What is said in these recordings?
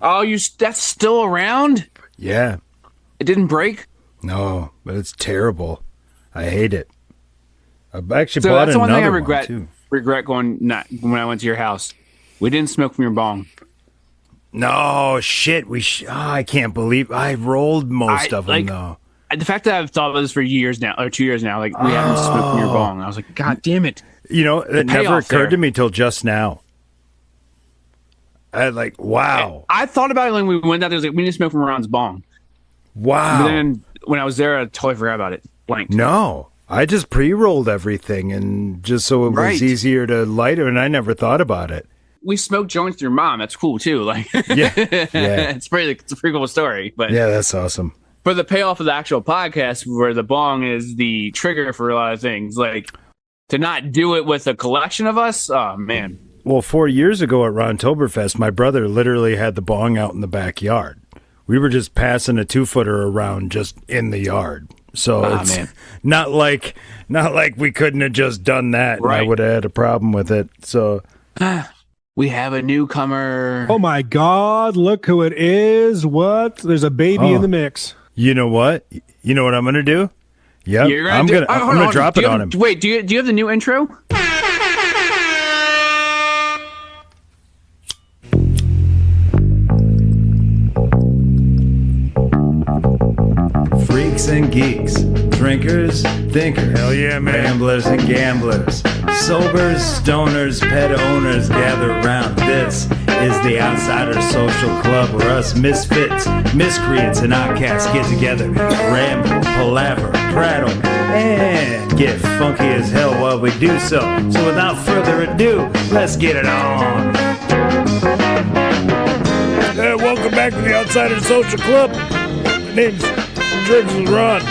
Oh, that's still around? Yeah. It didn't break? No, but it's terrible. I hate it. I actually So bought that's the one thing I another regret. one too. Regret going not when I went to your house. We didn't smoke from your bong. No shit. I can't believe I rolled most of them though. The fact that I've thought about this for years now, or 2 years now, like we haven't smoked from your bong. I was like, God damn it! You know, it never occurred to me till just now. Wow. I thought about it when we went out there. I was like, we need to smoke from Ron's bong. Wow. But then when I was there, I totally forgot about it. Blanked. No, I just pre-rolled everything, and just so it was easier to light it, and I never thought about it. We smoked joints with your mom. That's cool too. Like, yeah. It's a pretty cool story. But yeah, that's awesome. For the payoff of the actual podcast, where the bong is the trigger for a lot of things, like to not do it with a collection of us. Oh man. Well, 4 years ago at Rontoberfest, my brother literally had the bong out in the backyard. We were just passing a 2-footer around just in the yard. So it's not like we couldn't have just done that and I would have had a problem with it. So we have a newcomer. Oh my God, look who it is. What? There's a baby in the mix. You know what? You know what I'm gonna do? Yep. I'm gonna drop it on him. Wait, do you have the new intro? Freaks and geeks, drinkers, thinkers, hell yeah, man. Ramblers and gamblers, sobers, stoners, pet owners gather round. This is the Outsiders Social Club, where us misfits, miscreants, and outcasts get together, ramble, palaver, prattle, and get funky as hell while we do so. So without further ado, let's get it on. Welcome back to the Outsiders Social Club. My name's Ron.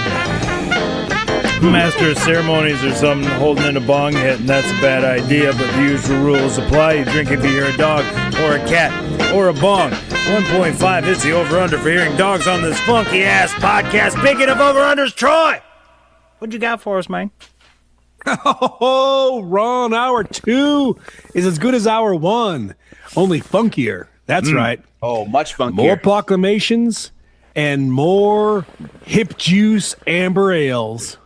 Master of ceremonies or something, holding in a bong hit, and that's a bad idea, but the usual rules apply. You drink if you hear a dog or a cat or a bong. 1.5 is the over-under for hearing dogs on this funky-ass podcast. Speaking of over-unders, Troy, what you got for us, man? Oh, Ron, hour 2 is as good as hour 1, only funkier. That's right. Oh, much funkier. More proclamations and more hip juice amber ales.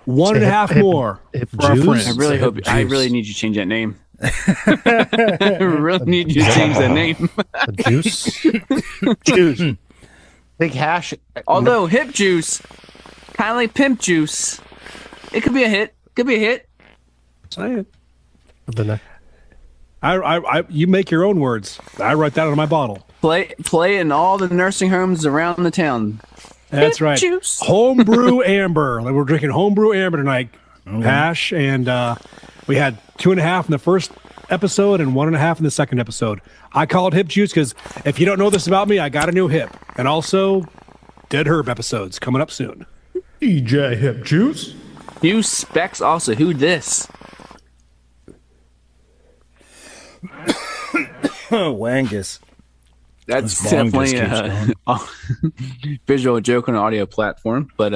1.5 more. For our friends. I really need you to change that name. I really need you to change that name. Juice. Juice. Big hash. Although hip juice, kind of like pimp juice, it could be a hit. Say it. You make your own words. I write that on my bottle. Play in all the nursing homes around the town. That's hip right. Juice. Homebrew amber. We're drinking homebrew amber tonight. Hash, and we had 2.5 in the first episode and 1.5 in the second episode. I call it hip juice because if you don't know this about me, I got a new hip, and also Dead Herb episodes coming up soon. DJ Hip Juice. New specs also. Who this? Wangus. That's definitely a visual joke on an audio platform, but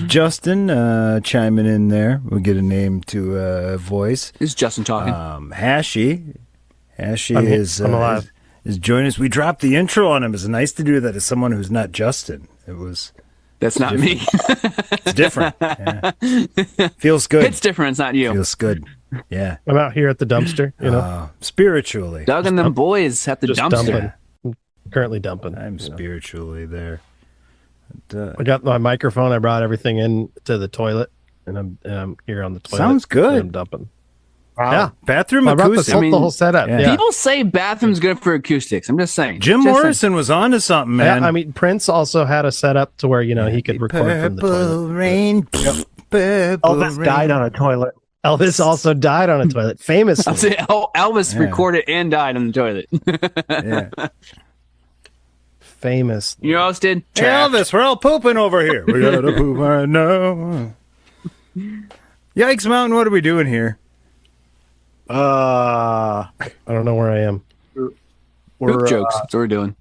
Justin chiming in there. We'll get a name to voice. Is Justin talking? Hashy is alive. Is joining us. We dropped the intro on him. It's nice to do that as someone who's not Justin. That's not me. It's different. Yeah. Feels good. It's different. It's not you. Feels good. Yeah. I'm out here at the dumpster, spiritually. Doug and them boys at the dumpster. Dumping. Currently dumping. I'm spiritually there. I got my microphone. I brought everything in to the toilet, and I'm here on the toilet. Sounds good. I'm dumping. Wow. Yeah, bathroom acoustics. The whole setup. Yeah. People say bathroom's good for acoustics. I'm just saying. Jim Morrison was onto something, man. Yeah, I mean, Prince also had a setup to where he could record from the toilet. Rain, Elvis died on a toilet. Elvis also died on a toilet, famously. I'll say Elvis recorded and died on the toilet. Yeah. Famous. You know what else did? Hey, Elvis, we're all pooping over here. We gotta poop right now. Yikes Mountain, what are we doing here? I don't know where I am. We're jokes. That's what we're doing.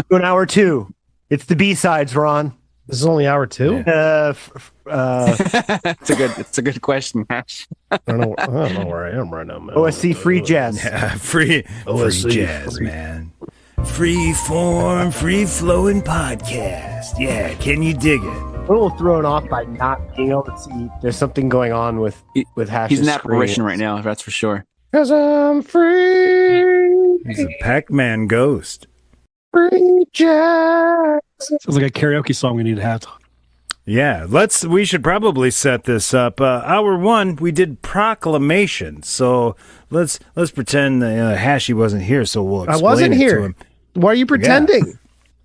Doing hour 2. It's the B-sides, Ron. This is only hour 2. Yeah. It's a good question, Hash. I don't know where I am right now, man. OSC free jazz. Yeah, free jazz, man. Free form, free flowing podcast. Yeah, can you dig it? A little thrown off by not being able to see. There's something going on with Hash's He's an apparition screen. right now, that's for sure. 'Cause I'm free. He's a Pac-Man ghost. Free jazz. Sounds like a karaoke song we need to have. Yeah, we should probably set this up. Hour 1, we did Proclamations, so let's pretend Hashy wasn't here, so we'll explain I wasn't it here. to him. Why are you pretending?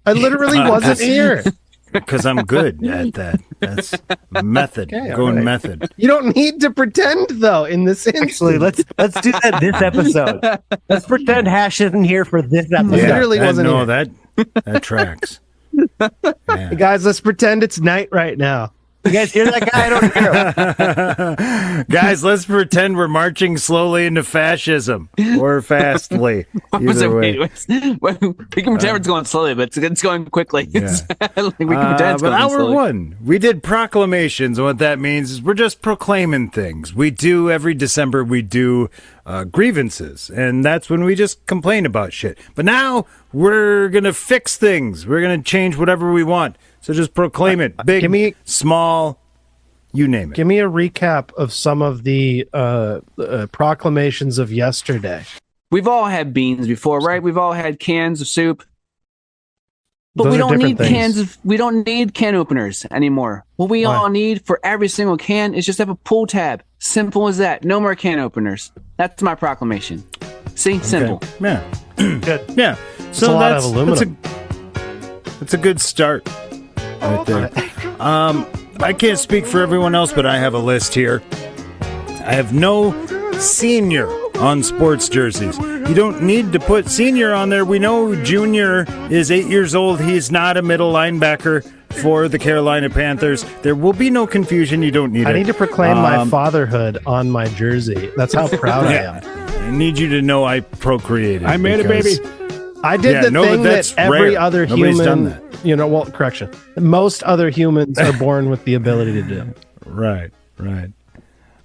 I literally wasn't here. Because I'm good at that. That's method, Okay, going all right. method. You don't need to pretend though in this instance. Actually, let's do that this episode. Let's pretend Hash isn't here for this episode. Literally wasn't here. That tracks. Hey, guys, let's pretend it's night right now. You guys hear that guy? I don't hear him. Guys, let's pretend we're marching slowly into fascism or fastly. Either way. We can pretend it's going slowly, but it's going quickly. Yeah. Like, we can pretend it's but going hour slowly. 1, we did proclamations, and what that means is we're just proclaiming things. We do every December. We do grievances, and that's when we just complain about shit. But now we're gonna fix things. We're gonna change whatever we want. So just proclaim it, big, small, you name it. Give me a recap of some of the proclamations of yesterday. We've all had beans before, right? We've all had cans of soup. But Those we are don't different need things. we don't need can openers anymore. What we Why? all need for every single can is just have a pull tab. Simple as that. No more can openers. That's my proclamation. See? Simple. Yeah. Good. Yeah. So a lot that's of aluminum. That's a good start right there. I can't speak for everyone else, but I have a list here. I have no senior on sports jerseys. You don't need to put senior on there. We know Junior is 8 years old. He's not a middle linebacker for the Carolina Panthers. There will be no confusion. You don't need it. I need to proclaim my fatherhood on my jersey. That's how proud I am. I need you to know I procreated. I made it, because- baby. I did Yeah, the no, thing but that that's every rare. other Nobody's done human, correction. Most other humans are born with the ability to do. Right.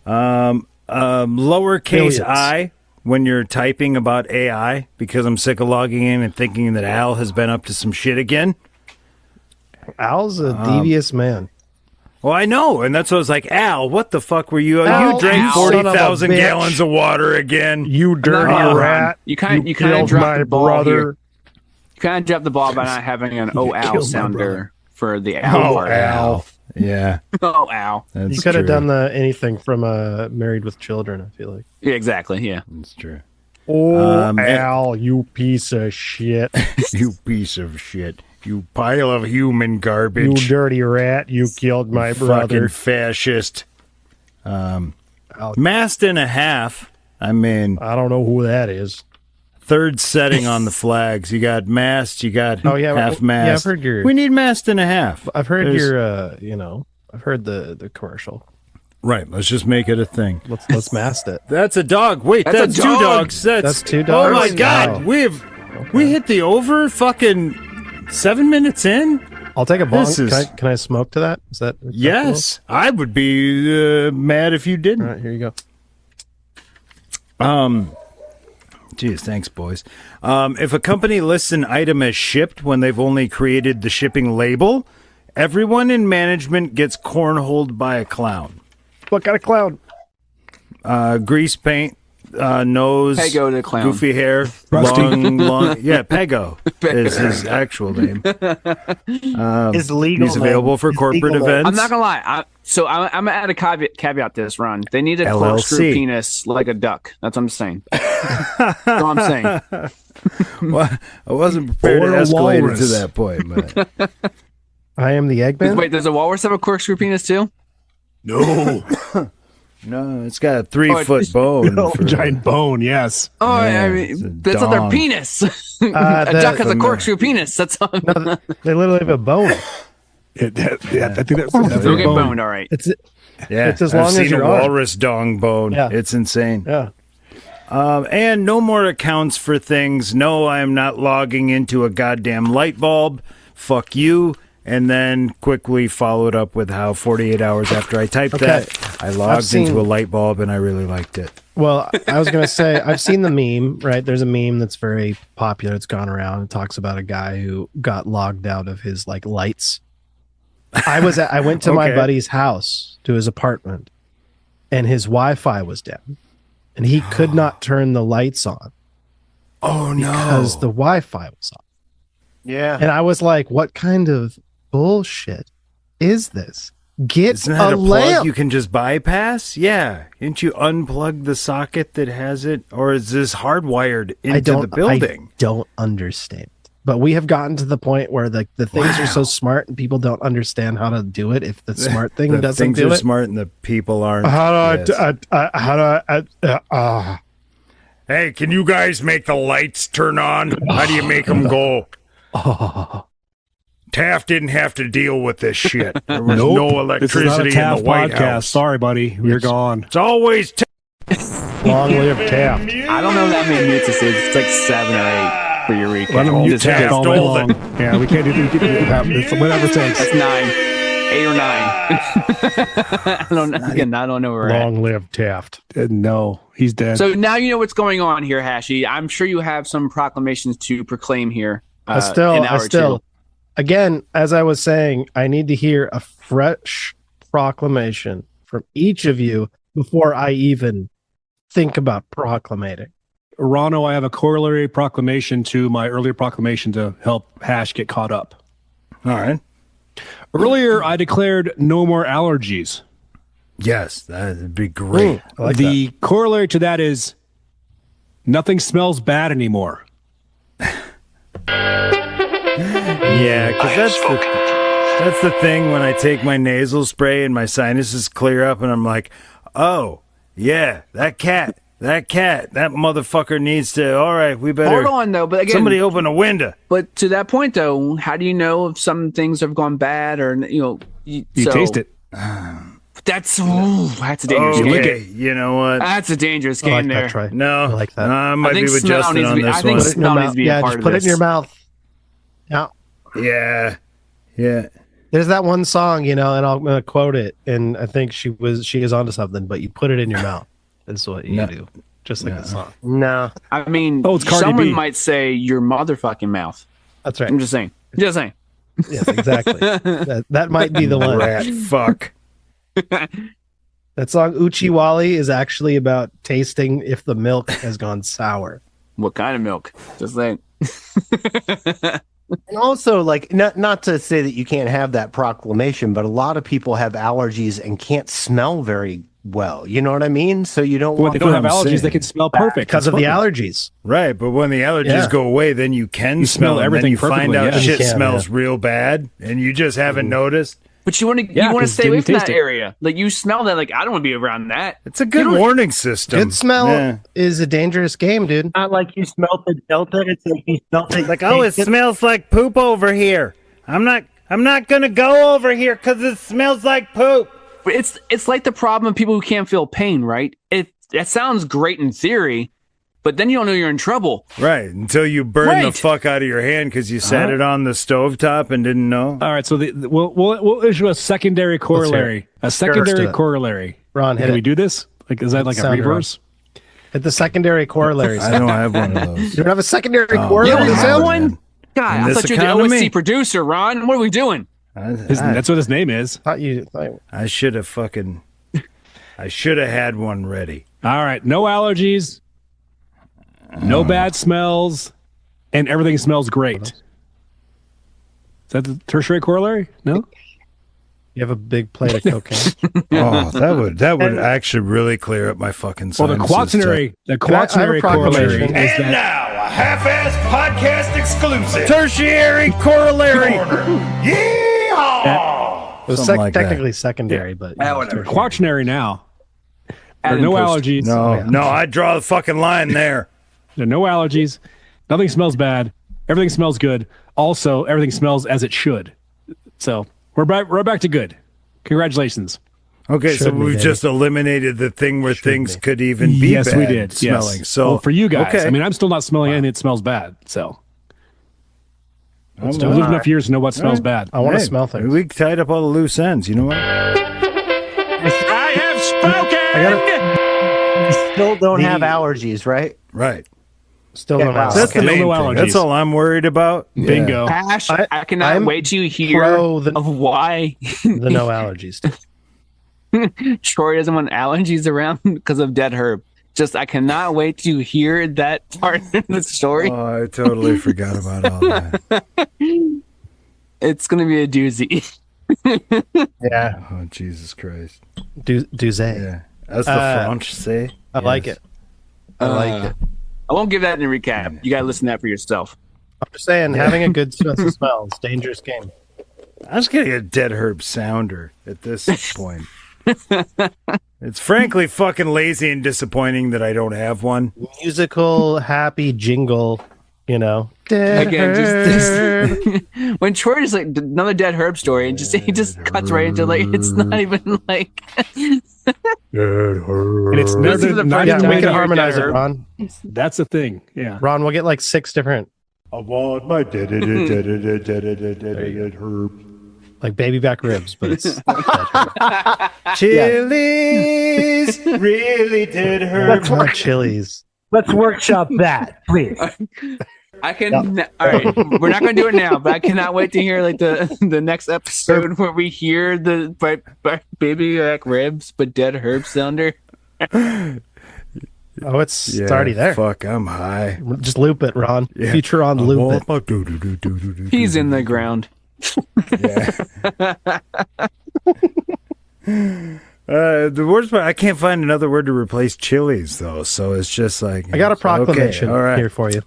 Lowercase Billions. I when you're typing about AI, because I'm sick of logging in and thinking that Al has been up to some shit again. Al's a devious man. Well, I know, and that's what I was like, Al, what the fuck were you? Al, You drank Al, son of a 40,000 bitch. gallons of water again. You dirty wrong. rat. You kind of killed dropped my the ball brother. here. You kind of dropped the ball by not having an killed ow my sounder for the ow part. Al. Yeah, Oh, ow. that's You could have true. done anything from Married with Children, I feel like. Yeah, exactly. Yeah. That's true. Oh, Al, you piece of shit. You piece of shit. You pile of human You garbage. dirty rat. You killed my Fucking brother. fascist. Mast and a half. I mean, I don't know who that is. third setting on the flags. You got mast, you got Oh, yeah, half yeah, mast. I've heard your- We need mast and a half. I've heard There's- I've heard the commercial. Right, let's just make it a thing. Let's mast it. That's a dog. Wait, That's a that's two dog. dogs. That's two Oh dogs? my god, Wow. we hit the over fucking 7 minutes in? I'll take a bong. This is- Can I smoke to that? Is that acceptable? Yes, I would be mad if you All didn't. right, here you go. Geez, thanks, boys. If a company lists an item as shipped when they've only created the shipping label, everyone in management gets cornholed by a clown. What kind of clown? Grease paint, nose, Pego the clown. goofy hair, Rusty. long. Yeah, Pego is his actual name. His legal He's available name. for His corporate legal name. events. I'm not gonna lie. I'm gonna add a caveat to this run. They need a LLC. corkscrew penis like a duck. That's what I'm saying. That's all I'm saying. Well, I wasn't prepared to Or a escalate it to walrus. that point, but I am the Eggman. Wait, does a walrus have a corkscrew penis too? No. no, it's got a 3-foot bone. No, for- giant bone, yes. Oh, Yeah, I it's a mean, that's not their dong. penis. A duck has a corkscrew penis. That's all. No, they literally have a bone. I think that's They'll get boned, all right. It's Yeah, It's as I've long as seen your a arm. walrus dong bone. Yeah. It's insane. yeah. And no more accounts for things. No, I am not logging into a goddamn light bulb. Fuck you. and then quickly followed up with how 48 hours after I typed that, I logged into a light bulb and I really liked it. Well, I was going to say, I've seen the meme, right? There's a meme that's very popular. It's gone around and talks about a guy who got logged out of his like lights. I went to my buddy's house, to his apartment, and his Wi-Fi was down and he could not turn the lights on. Oh no. Because the Wi-Fi was on. Yeah. And I was like, what kind of bullshit is this? Isn't that a plug you can just bypass? Yeah. Didn't you unplug the socket that has it? Or is this hardwired into the building? I don't understand. But we have gotten to the point where the things are so smart and people don't understand how to do it if the smart thing doesn't do it. Things are smart and the people aren't. Hey, can you guys make the lights turn on? How do you make them go? Taft didn't have to deal with this shit. There was no electricity in the White House. Sorry, buddy. You're gone. It's always Long live Taft. I don't know that many mutes it is. It's like 7 or 8 for your recap. Let him mute Just Taft all day long. Yeah, we can't do it's whatever it takes. That's 9. 8 or 9. I don't know where we're at. Long live Taft. No, he's dead. So now you know what's going on here, Hashi. I'm sure you have some proclamations to proclaim here. I still, again, as I was saying, I need to hear a fresh proclamation from each of you before I even think about proclamating. Rano, I have a corollary proclamation to my earlier proclamation to help Hash get caught up. All right. Earlier, I declared no more allergies. Yes, that would be great. I like the corollary to that is nothing smells bad anymore. Yeah, because that's the thing when I take my nasal spray and my sinuses clear up and I'm like, oh, yeah, that motherfucker needs to, all right, we better. Hold on, though, but again. Somebody open a window. But to that point, though, how do you know if some things have gone bad or, You taste it. That's a dangerous game. Okay, you know what? That's a dangerous game there. No, I like that. I might be with Justin on this I think one. smell needs to be a part just of put this. it in your mouth. Yeah. There's that one song, and I'm going to quote it, and I think she is onto something, but you put it in your mouth. That's what you do. Just like the song. No. I mean, it's Cardi someone B. might say your motherfucking mouth. That's right. I'm just saying. Just saying. Yes, exactly. that might be the one. Rat fuck. That song Uchiwali is actually about tasting if the milk has gone sour. What kind of milk? Just saying. And also, like, not to say that you can't have that proclamation, but a lot of people have allergies and can't smell very well. You know what I mean? So you don't When want they don't have allergies, saying. they can smell perfect. Because of the allergies. Right, but when the allergies go away, then you can smell them, everything then you find perfectly, out yeah. shit You can, smells real bad, and you just haven't noticed. But you want to Yeah, 'cause stay then away you from that taste it. area. Like, you smell that. Like, I don't want to be around that. It's a good warning system. Good smell Yeah. is a dangerous game, dude. Not like you smelt it, felt it. It's like you smelt it. Like, oh, it smells like poop over here. I'm not gonna go over here because it smells like poop. But it's like the problem of people who can't feel pain, right? It sounds great in theory, but then you don't know you're in trouble. Right, until you burn the Right. fuck out of your hand because you sat it on the stovetop and didn't know. All right, so we'll issue a secondary corollary. A secondary do it. corollary. Ron, hit Can we it. do this? Like, is that like a Sound it, Ron. reverse? Hit the secondary corollary. I don't have one of those. You don't have a secondary You corollary? don't have man. one? God, In I this thought you were the economy? OSC producer, Ron. What are we doing? That's what his name is. I should have had one ready. All right, no allergies, no bad smells, and everything smells great. Is that the tertiary corollary? No? You have a big plate of cocaine. Oh, that would actually really clear up my fucking Well, sinuses. the quaternary corollary is that Now, a half-assed podcast exclusive. Tertiary corollary. Yeehaw! It was Something like that. technically secondary, but quaternary now. There are Add no in post. allergies. No, I draw the fucking line there. There are no allergies. Nothing smells bad. Everything smells good. Also, everything smells as it should. So we're back to good. Congratulations. Okay, so Should be, we've baby. just eliminated the thing where things could even be Yes, bad we did. smelling. Yes. So well, for you guys, okay. I mean, I'm still not smelling anything that smells bad. So Let's do it. I've lived enough years to know what smells bad. I want to smell things. We tied up all the loose ends. You know what? I have spoken. Still don't have allergies, right? Right. Still don't have. That's the Okay. main No thing. allergies. That's all I'm worried about. Bingo. Ash, I cannot I'm wait to hear pro the- of why The no allergies. Troy doesn't want allergies around because of dead herb. Just I cannot wait to hear that part of the story. Oh, I totally forgot about all that. It's gonna be a doozy. Yeah. Oh, Jesus Christ. Duzay. Yeah. As the French say. I like it. I like it. I won't give that in a recap. You gotta listen to that for yourself. I'm just saying, having a good sense of smell is a dangerous game. I was getting a dead herb sounder at this point. It's frankly fucking lazy and disappointing that I don't have one. Musical, happy jingle, you know. Dead Again, herb. just when Troy is like another dead herb story, and he just cuts right into like it's not even like. And it's This is the not first even Yeah, we time can you hear harmonize dead it, herb. Ron. That's the thing. Yeah. Ron, we'll get like 6 different, I want my dead herb. like baby back ribs, but it's Chili's really did herb. not chilies. Let's workshop that, please. I can. All right, we're not going to do it now, but I cannot wait to hear like the next episode where we hear the baby back ribs, but dead herb sounder. Oh, it's already there. Fuck, I'm high. Just loop it, Ron. Yeah. Future on loop it. He's in the ground. The worst part, I can't find another word to replace chilies, though. So it's just like I got a proclamation Okay, all right, here for you.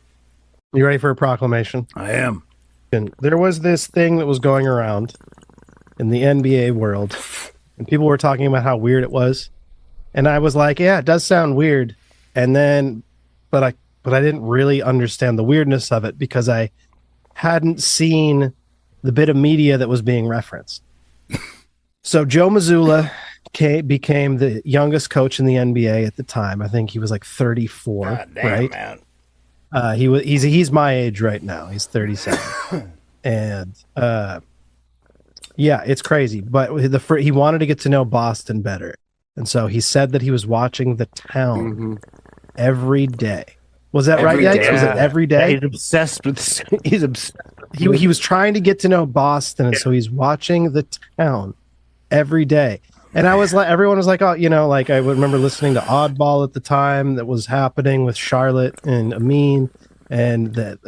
You ready for a proclamation? I am. And there was this thing that was going around in the NBA world, and people were talking about how weird it was. And I was like, yeah, it does sound weird. And then, but I didn't really understand the weirdness of it because I hadn't seen the bit of media that was being referenced. So Joe Mazzulla became the youngest coach in the NBA at the time. I think he was like 34, God damn, right? man. He's my age right now. He's 37. And yeah, it's crazy. But he wanted to get to know Boston better. And so he said that he was watching The Town every day. Was that right, Yikes? Was it every day? He's obsessed with this. He's obsessed. He was trying to get to know Boston, and so he's watching The Town every day. And I was like, everyone was like, oh, you know, like I would remember listening to Oddball at the time that was happening with Charlotte and Amin and the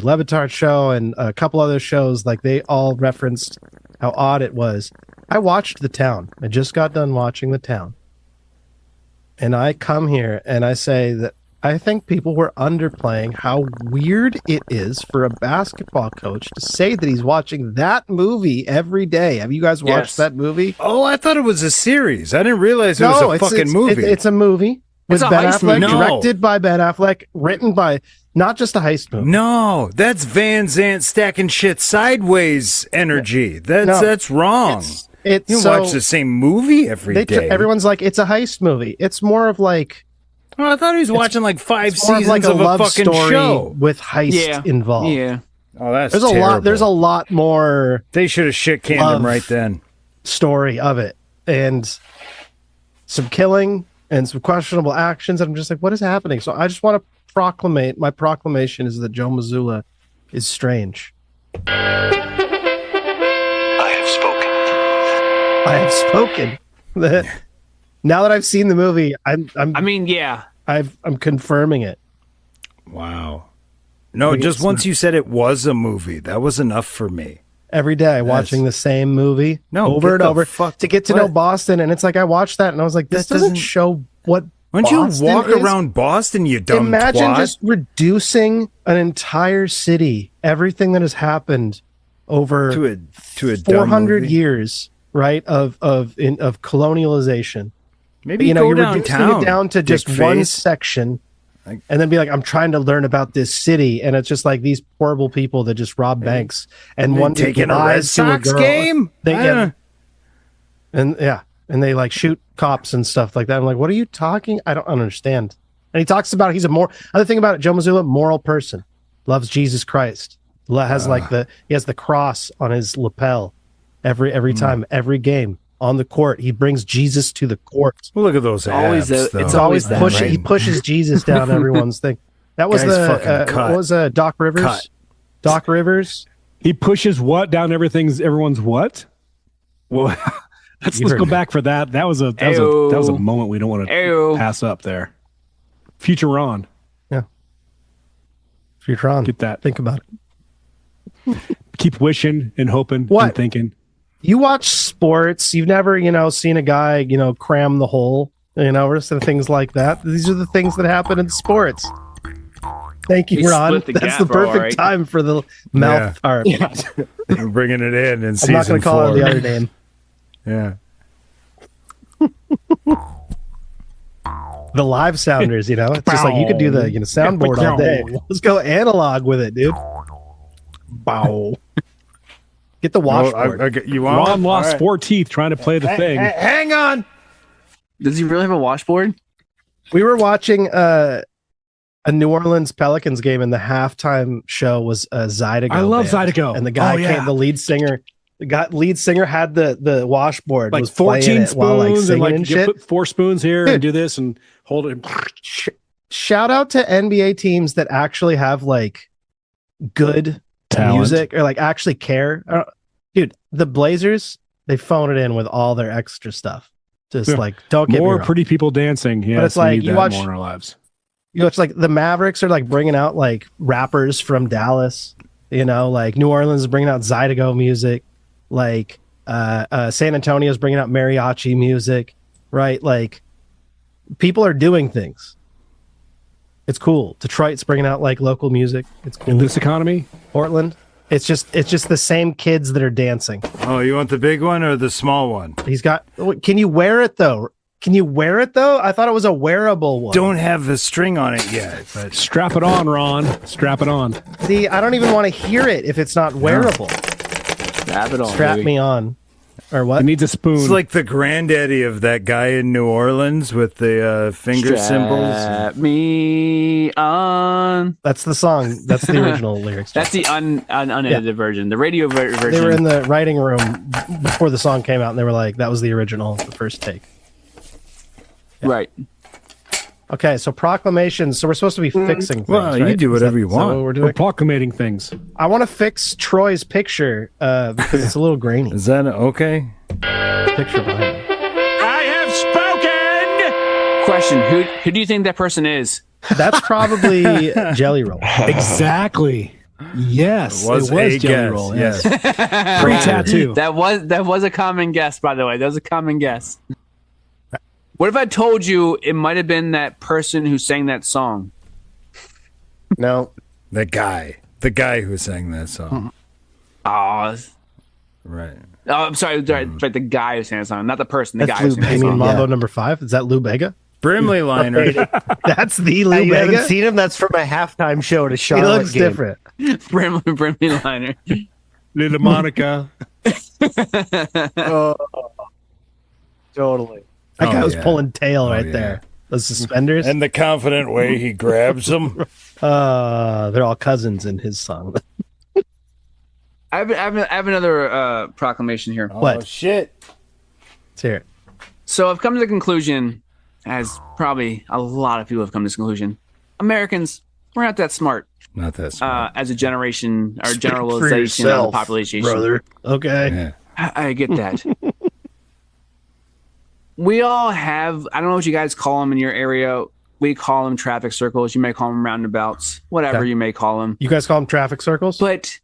Levitard show and a couple other shows. Like they all referenced how odd it was. I watched The Town. I just got done watching The Town. And I come here and I say that I think people were underplaying how weird it is for a basketball coach to say that he's watching that movie every day. Have you guys watched that movie? Oh, I thought it was a series. I didn't realize it was a fucking movie. It's a movie with It's a Ben heist Affleck, movie. No. directed by Ben Affleck, written by not just a heist movie. No, that's Van Zant stacking shit sideways energy. That's wrong. It's You so, watch the same movie every day. everyone's like, it's a heist movie. It's more of like Oh, I thought he was watching like 5 it's more seasons of like a of a love fucking story show. with heist involved. Yeah. Oh, that's There's a lot. There's a lot more They should have shit canned Love. him right then. story of it, and some killing and some questionable actions. And I'm just like, what is happening? So I just want to proclamate. My proclamation is that Joe Mazzulla is strange. I have spoken. I have spoken. That now that I've seen the movie, I'm confirming it. Wow. No, Like, just it's once you said it was a movie, that was enough for me. Every day, watching the same movie over get and the over fuck- to get to know what? Boston. And it's like I watched that and I was like, this That doesn't doesn't- show what. Why don't Boston you walk is. around Boston, you dumb Imagine twat? just reducing an entire city, everything that has happened over to a dumb 400 movie. years, right? Of colonialization. Maybe You know, go you're downtown. reducing it down to just dick one face. section, and then be like, I'm trying to learn about this city, and it's just like these horrible people that just rob banks, and one dude taking a Red lies to a Sox girl. game. They I don't get, and they like shoot cops and stuff like that. I'm like, what are you talking? I don't understand. And he talks about he's a other thing about it, Joe Mazzulla, moral person, loves Jesus Christ. Has he has the cross on his lapel every time, every game on the court. He brings Jesus to the court. Well, look at those abs. It's always that, pushing. right? He pushes Jesus down everyone's thing. That was what was Doc Rivers? Cut. Doc Rivers. He pushes what down everyone's what? Well, let's go back for that. That was a moment we don't want to pass up there. Futuron. Yeah. Futuron. Get that. Think about it. Keep wishing and hoping and thinking. You watch sports. You've never, seen a guy, cram the hole, or some things like that. These are the things that happen in sports. Thank you, Ron. That's the perfect time for the mouth art. Yeah. We're bringing it in season 4. I'm not going to call it the other name. Yeah. The live sounders, it's just like you could do the soundboard all day. Let's go analog with it, dude. Bow. Get the washboard. Ron lost 4 teeth trying to play the thing. Hang on. Does he really have a washboard? We were watching a New Orleans Pelicans game, and the halftime show was Zydeco. I love band. Zydeco. And the guy the lead singer had the washboard, like was 14 spoons while, singing and shit. Put 4 spoons here and do this and hold it. Shout out to NBA teams that actually have good talent. Music or actually care. Dude, the Blazers, they phone it in with all their extra stuff. Just don't get more me wrong. pretty people dancing. Yeah, but it's like you watch more in our lives. It's like the Mavericks are bringing out rappers from Dallas. New Orleans is bringing out Zydeco music. San Antonio's bringing out mariachi music. Right? People are doing things. It's cool. Detroit's bringing out local music. It's cool. In this economy, Portland. It's just the same kids that are dancing. Oh, you want the big one or the small one? He's got. Can you wear it though? I thought it was a wearable one. Don't have the string on it yet. But strap it on, Ron. Strap it on. See, I don't even want to hear it if it's not wearable. Strap it on. Strap me on. Or what? It needs a spoon. It's like the granddaddy of that guy in New Orleans with the finger symbols. Strap me on. That's the song. That's the original lyrics. That's the unedited version. The radio version. They were in the writing room before the song came out, and they were like, that was the original, the first take. Yeah. Right. Okay, so proclamations. So we're supposed to be fixing things. Well, you do whatever you want. What we're doing? We're proclamating things. I want to fix Troy's picture because it's a little grainy. Is that okay? Picture behind me. I have spoken. Question: Who do you think that person is? That's probably Jelly Roll. Exactly. Yes, it was Jelly guess. Roll. Yes. Pre-tattoo. That was a common guess, by the way. That was a common guess. What if I told you it might have been that person who sang that song? No. The guy who sang that song. Oh, Right. I'm sorry. Right, the guy who sang the song, not the person. The That's guy who Lou, sang the you mean song. Mambo number 5? Is that Lou Bega? Brimley liner. That's the Lou You haven't Bega? seen him? That's from a halftime show at a He Charlotte looks game. different. Brimley liner. Little Monica. Oh, totally. That guy was yeah. pulling tail right yeah. there. Those suspenders. And the confident way he grabs them. They're all cousins in his song. I have another proclamation here. What? Oh, shit. Let's hear it. So I've come to the conclusion, as probably a lot of people have come to this conclusion, Americans, we're not that smart Not that smart. as a generation or Speak for generalization of the yourself, population. brother. Okay. Yeah. I get that. We all have, I don't know what you guys call them in your area. We call them traffic circles. You may call them roundabouts, whatever Okay. you may call them. You guys call them traffic circles? But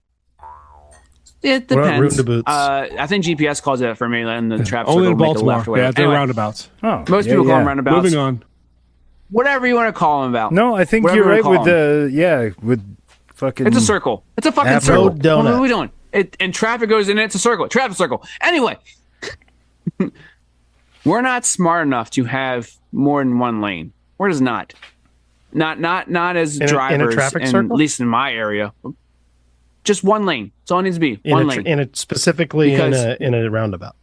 it What about depends. roundabouts? I think GPS calls it for me, and the traffic Only circle in make a Baltimore. left or Yeah, whatever. they're Anyway, roundabouts. Oh, most people call them Yeah. roundabouts. Moving on. Whatever you want to call them about. No, I think Whatever you're you right wanna with call with fucking. It's a circle. It's a fucking Apple circle. donut. What are we doing? And traffic goes in it. It's a circle. Traffic circle. Anyway, we're not smart enough to have more than one lane. We're just not. Not as In a drivers, traffic and circle? at least in my area. Just one lane. That's all it needs to be. One lane. Specifically Because- in a roundabout.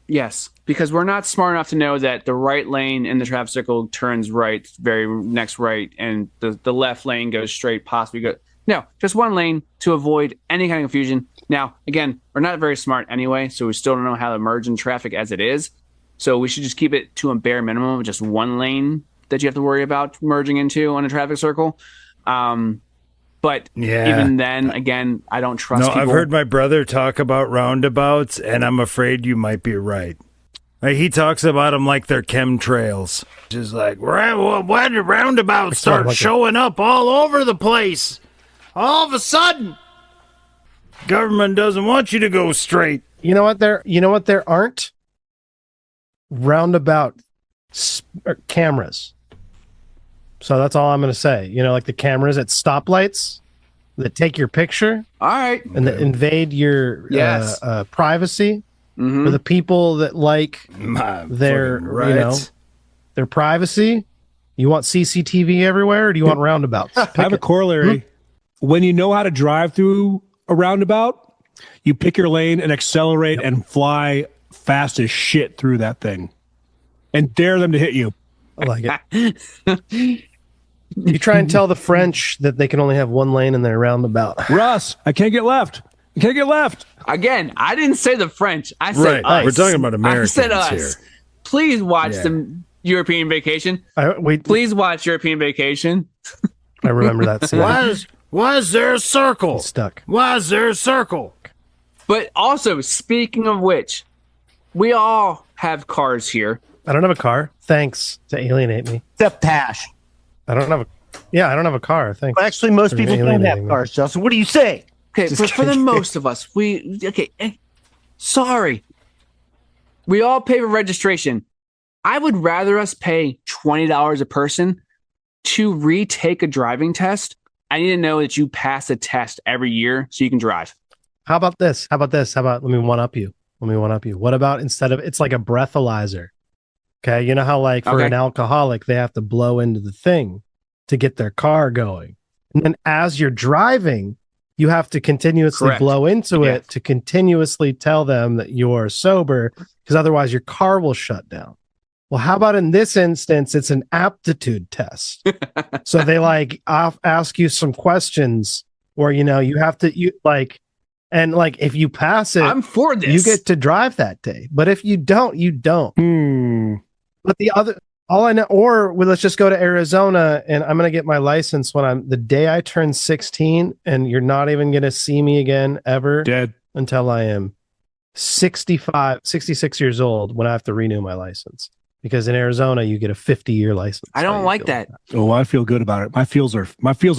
Yes, because we're not smart enough to know that the right lane in the traffic circle turns right, very next right, and the left lane goes straight, possibly go. No, just one lane to avoid any kind of confusion. Now, again, we're not very smart anyway, so we still don't know how to merge in traffic as it is. So we should just keep it to a bare minimum of just one lane that you have to worry about merging into on a traffic circle. But even then, again, I don't trust people. I've heard my brother talk about roundabouts, and I'm afraid you might be right. Like, he talks about them like they're chemtrails. Just like, why did roundabouts start showing up all over the place? All of a sudden, government doesn't want you to go straight. You know what? There aren't roundabout cameras. So that's all I'm going to say. You know, like the cameras at stoplights that take your picture. All right. And that invade your privacy. Mm-hmm. For the people that like their privacy. You want CCTV everywhere, or do you want roundabouts? I have a corollary. When you know how to drive through a roundabout, you pick your lane and accelerate and fly fast as shit through that thing and dare them to hit you. I like it. You try and tell the French that they can only have one lane in their roundabout. Russ, I can't get left. I can't get left. Again, I didn't say the French. I said us. We're talking about Americans I said us. here. Please watch the European Vacation. Please watch European Vacation. I remember that scene. Why is there a circle? He's stuck. Why is there a circle? But also, speaking of which, we all have cars here. I don't have a car. Thanks to alienate me. Except Pash. I don't have a car. Thanks. Well, actually, most people don't have cars, Justin. What do you say? Okay, but for the most of us, sorry. We all pay for registration. I would rather us pay $20 a person to retake a driving test. I need to know that you pass a test every year so you can drive. How about this? Let me one up you. What about instead of, it's like a breathalyzer. Okay. You know how like for an alcoholic, they have to blow into the thing to get their car going. And then as you're driving, you have to continuously blow into it to continuously tell them that you're sober, because otherwise your car will shut down. Well, how about in this instance, it's an aptitude test. So they like ask you some questions where, you know, you have to, if you pass it, I'm for this. You get to drive that day. But if you don't, you don't. But let's just go to Arizona, and I'm going to get my license the day I turn 16, and you're not even going to see me again ever. Dead. Until I am 66 years old when I have to renew my license. Because in Arizona, you get a 50-year license. I don't like that. Oh, I feel good about it. My feels are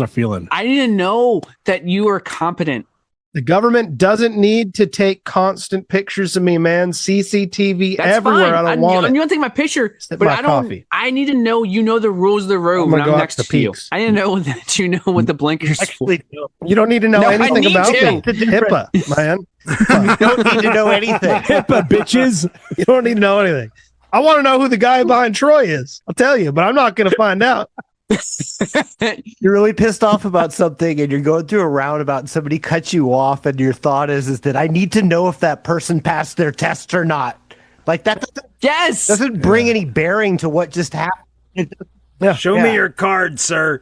feeling. I need to know that you are competent. The government doesn't need to take constant pictures of me, man. CCTV That's everywhere. Fine. I don't want it. You want to take my picture, but I don't. Coffee. I need to know you know the rules of the road when I'm next to you. I need to know that you know what the blinkers. Actually, you don't need to know anything about me. HIPAA, man. You don't need to know anything. HIPAA, bitches. You don't need to know anything. I want to know who the guy behind Troy is. I'll tell you, but I'm not going to find out. You're really pissed off about something, and you're going through a roundabout, and somebody cuts you off, and your thought is that I need to know if that person passed their test or not. Like that doesn't bring any bearing to what just happened. Show me your card, sir.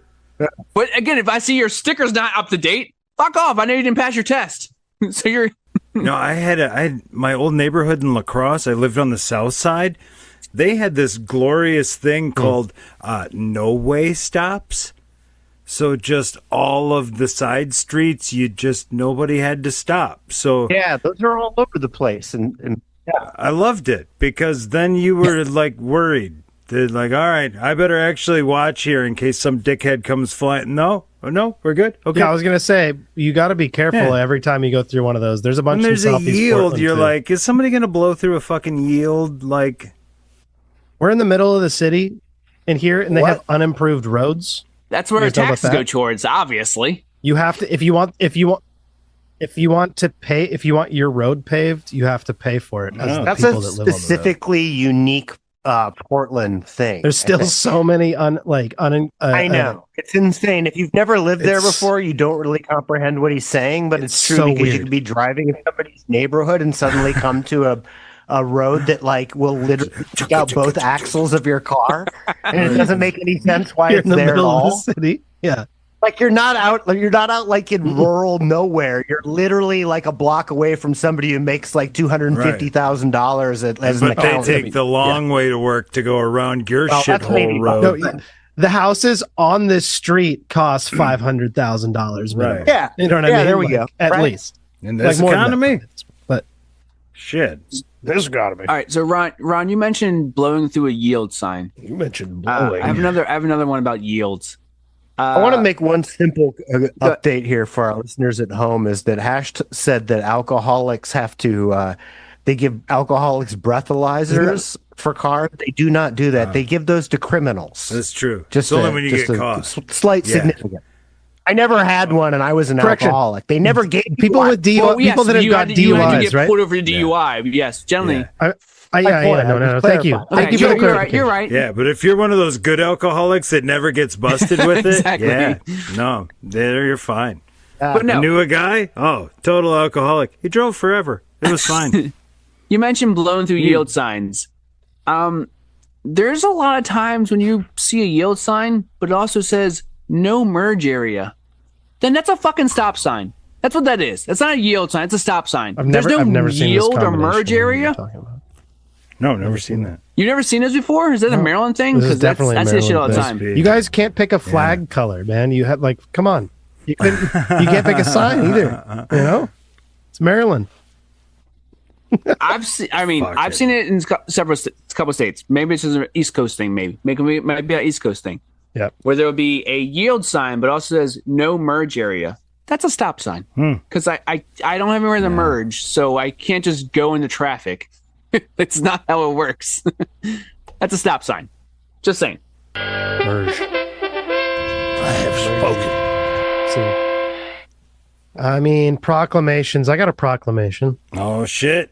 But again, if I see your sticker's not up to date, fuck off. I know you didn't pass your test. So you're. No, I had my old neighborhood in La Crosse. I lived on the south side. They had this glorious thing called no-way stops. So just all of the side streets, nobody had to stop. So yeah, those are all over the place, and I loved it because then you were like worried. They're like, all right, I better actually watch here in case some dickhead comes flying. No, we're good. Okay. Yeah, I was gonna say you got to be careful every time you go through one of those. There's a bunch. When there's in a Southeast yield, Portland, you're too. like, is somebody gonna blow through a fucking yield? Like, we're in the middle of the city, and they have unimproved roads. That's where our taxes go towards. Obviously, you have to if you want your road paved, you have to pay for it. That's a specifically unique Portland thing. There's still so many I know it's insane. If you've never lived there before, you don't really comprehend what he's saying. But it's true so because weird. you could be driving in somebody's neighborhood and suddenly come to a road that like will literally take out both axles of your car, and it doesn't make any sense why You're it's in the there at middle all. of the city. Yeah, Like you're not out like in rural nowhere. You're literally like a block away from somebody who makes like $250,000 as an But they accountant. take the long way to work to go around your that's maybe shithole wrong. road. No, the houses on this street cost $500,000. Right. Yeah. You know what I mean? There we go. At Right. least. In this more than economy? that. But Shit. This got to be. All right, so Ron, you mentioned blowing through a yield sign. You mentioned I blowing. have another one about yields. I want to make one simple update here for our listeners at home is that Hash said that alcoholics have to, they give alcoholics breathalyzers for cars. They do not do that. They give those to criminals. That's true. Just It's only when you just get a caught. Slight significance. I never had one, and I was an Correction. alcoholic. They never gave people with DUI, Well, yes, people that have you got had to, you had to DUIs, get right? pulled over for DUI. Yes, generally. Yeah. No. Thank you. Okay, Thank you for the you're right. clarification. You're right. Yeah, but if you're one of those good alcoholics that never gets busted with it, Exactly. yeah, no, there you're fine. But I no, knew a guy, total alcoholic. He drove forever. It was fine. you mentioned blowing through yield signs. There's a lot of times when you see a yield sign, but it also says no merge area. Then that's a fucking stop sign. That's what that is. That's not a yield sign. It's a stop sign. I've There's never no seen this yield or combination merge that you're area. talking about. No, never seen that. You've never seen this before? Is that a Maryland thing? This is Because definitely a that's this shit all the Maryland time. thing. You guys can't pick a flag color, man. You have come on. You can't pick a sign either. You know, it's Maryland. I've seen it in couple states. Maybe it's just an East Coast thing. Maybe it might be an East Coast thing. Yep. Where there will be a yield sign, but also says no merge area. That's a stop sign. Because I don't have anywhere to merge, so I can't just go into traffic. That's not how it works. That's a stop sign. Just saying. Merge. I have spoken. See. I mean, proclamations. I got a proclamation. Oh, shit.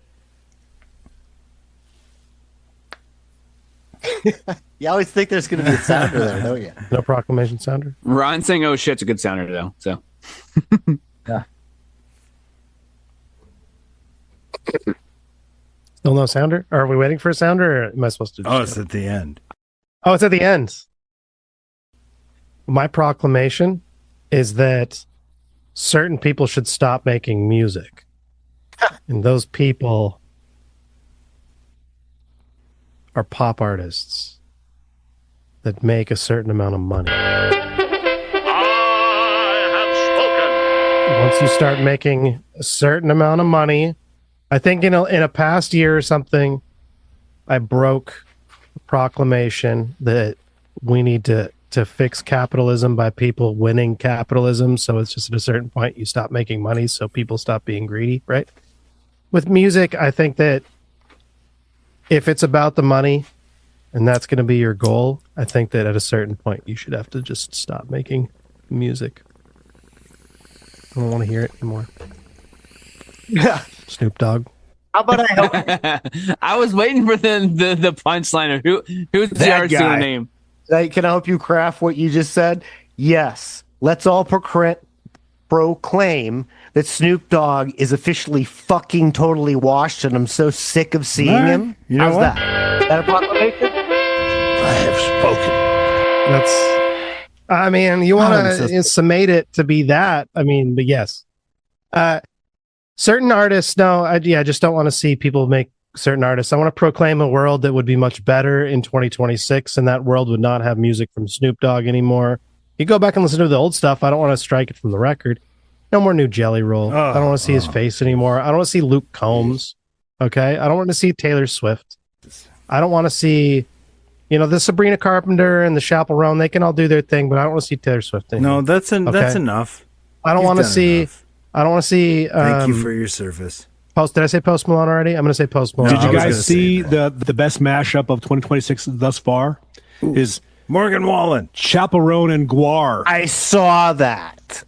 You always think there's going to be a sounder there, don't you? No proclamation sounder. Ron saying "oh shit's" a good sounder though. So Yeah. Still no sounder? Or are we waiting for a sounder? Or am I supposed to? Oh, it's at the end. Oh, it's at the end. My proclamation is that certain people should stop making music. And those people are pop artists that make a certain amount of money. Once you start making a certain amount of money, I think in a past year or something, I broke a proclamation that we need to fix capitalism by people winning capitalism. So it's just at a certain point you stop making money, so people stop being greedy, right? With music, I think that if it's about the money and that's going to be your goal, I think that at a certain point you should have to just stop making music. I don't want to hear it anymore. Yeah. Snoop Dogg. How about I help? I was waiting for the punchline of who's the That artist guy. name. Can I help you craft what you just said? Yes. Let's all proclaim that Snoop Dogg is officially fucking totally washed, and I'm so sick of seeing All right. him. You know How's what? that? Is that a proclamation? I have spoken. That's, I mean, you want to summate it to be that. I mean, but yes. Certain artists, no, I just don't want to see people make certain artists. I want to proclaim a world that would be much better in 2026, and that world would not have music from Snoop Dogg anymore. You go back and listen to the old stuff. I don't want to strike it from the record. No more new Jelly Roll. I don't want to see his face anymore. I don't want to see Luke Combs. Okay? I don't want to see Taylor Swift. I don't want to see, the Sabrina Carpenter and the Chappell they can all do their thing, but I don't want to see Taylor Swift anymore. No, that's enough. I don't You've want to done see. enough. I don't want to see. Thank you for your service. Did I say Post Malone already? I'm going to say Post Malone. Did you I was guys gonna see say the best mashup of 2026 thus far? Is Morgan Wallen. Chaperone and Guar. I saw that.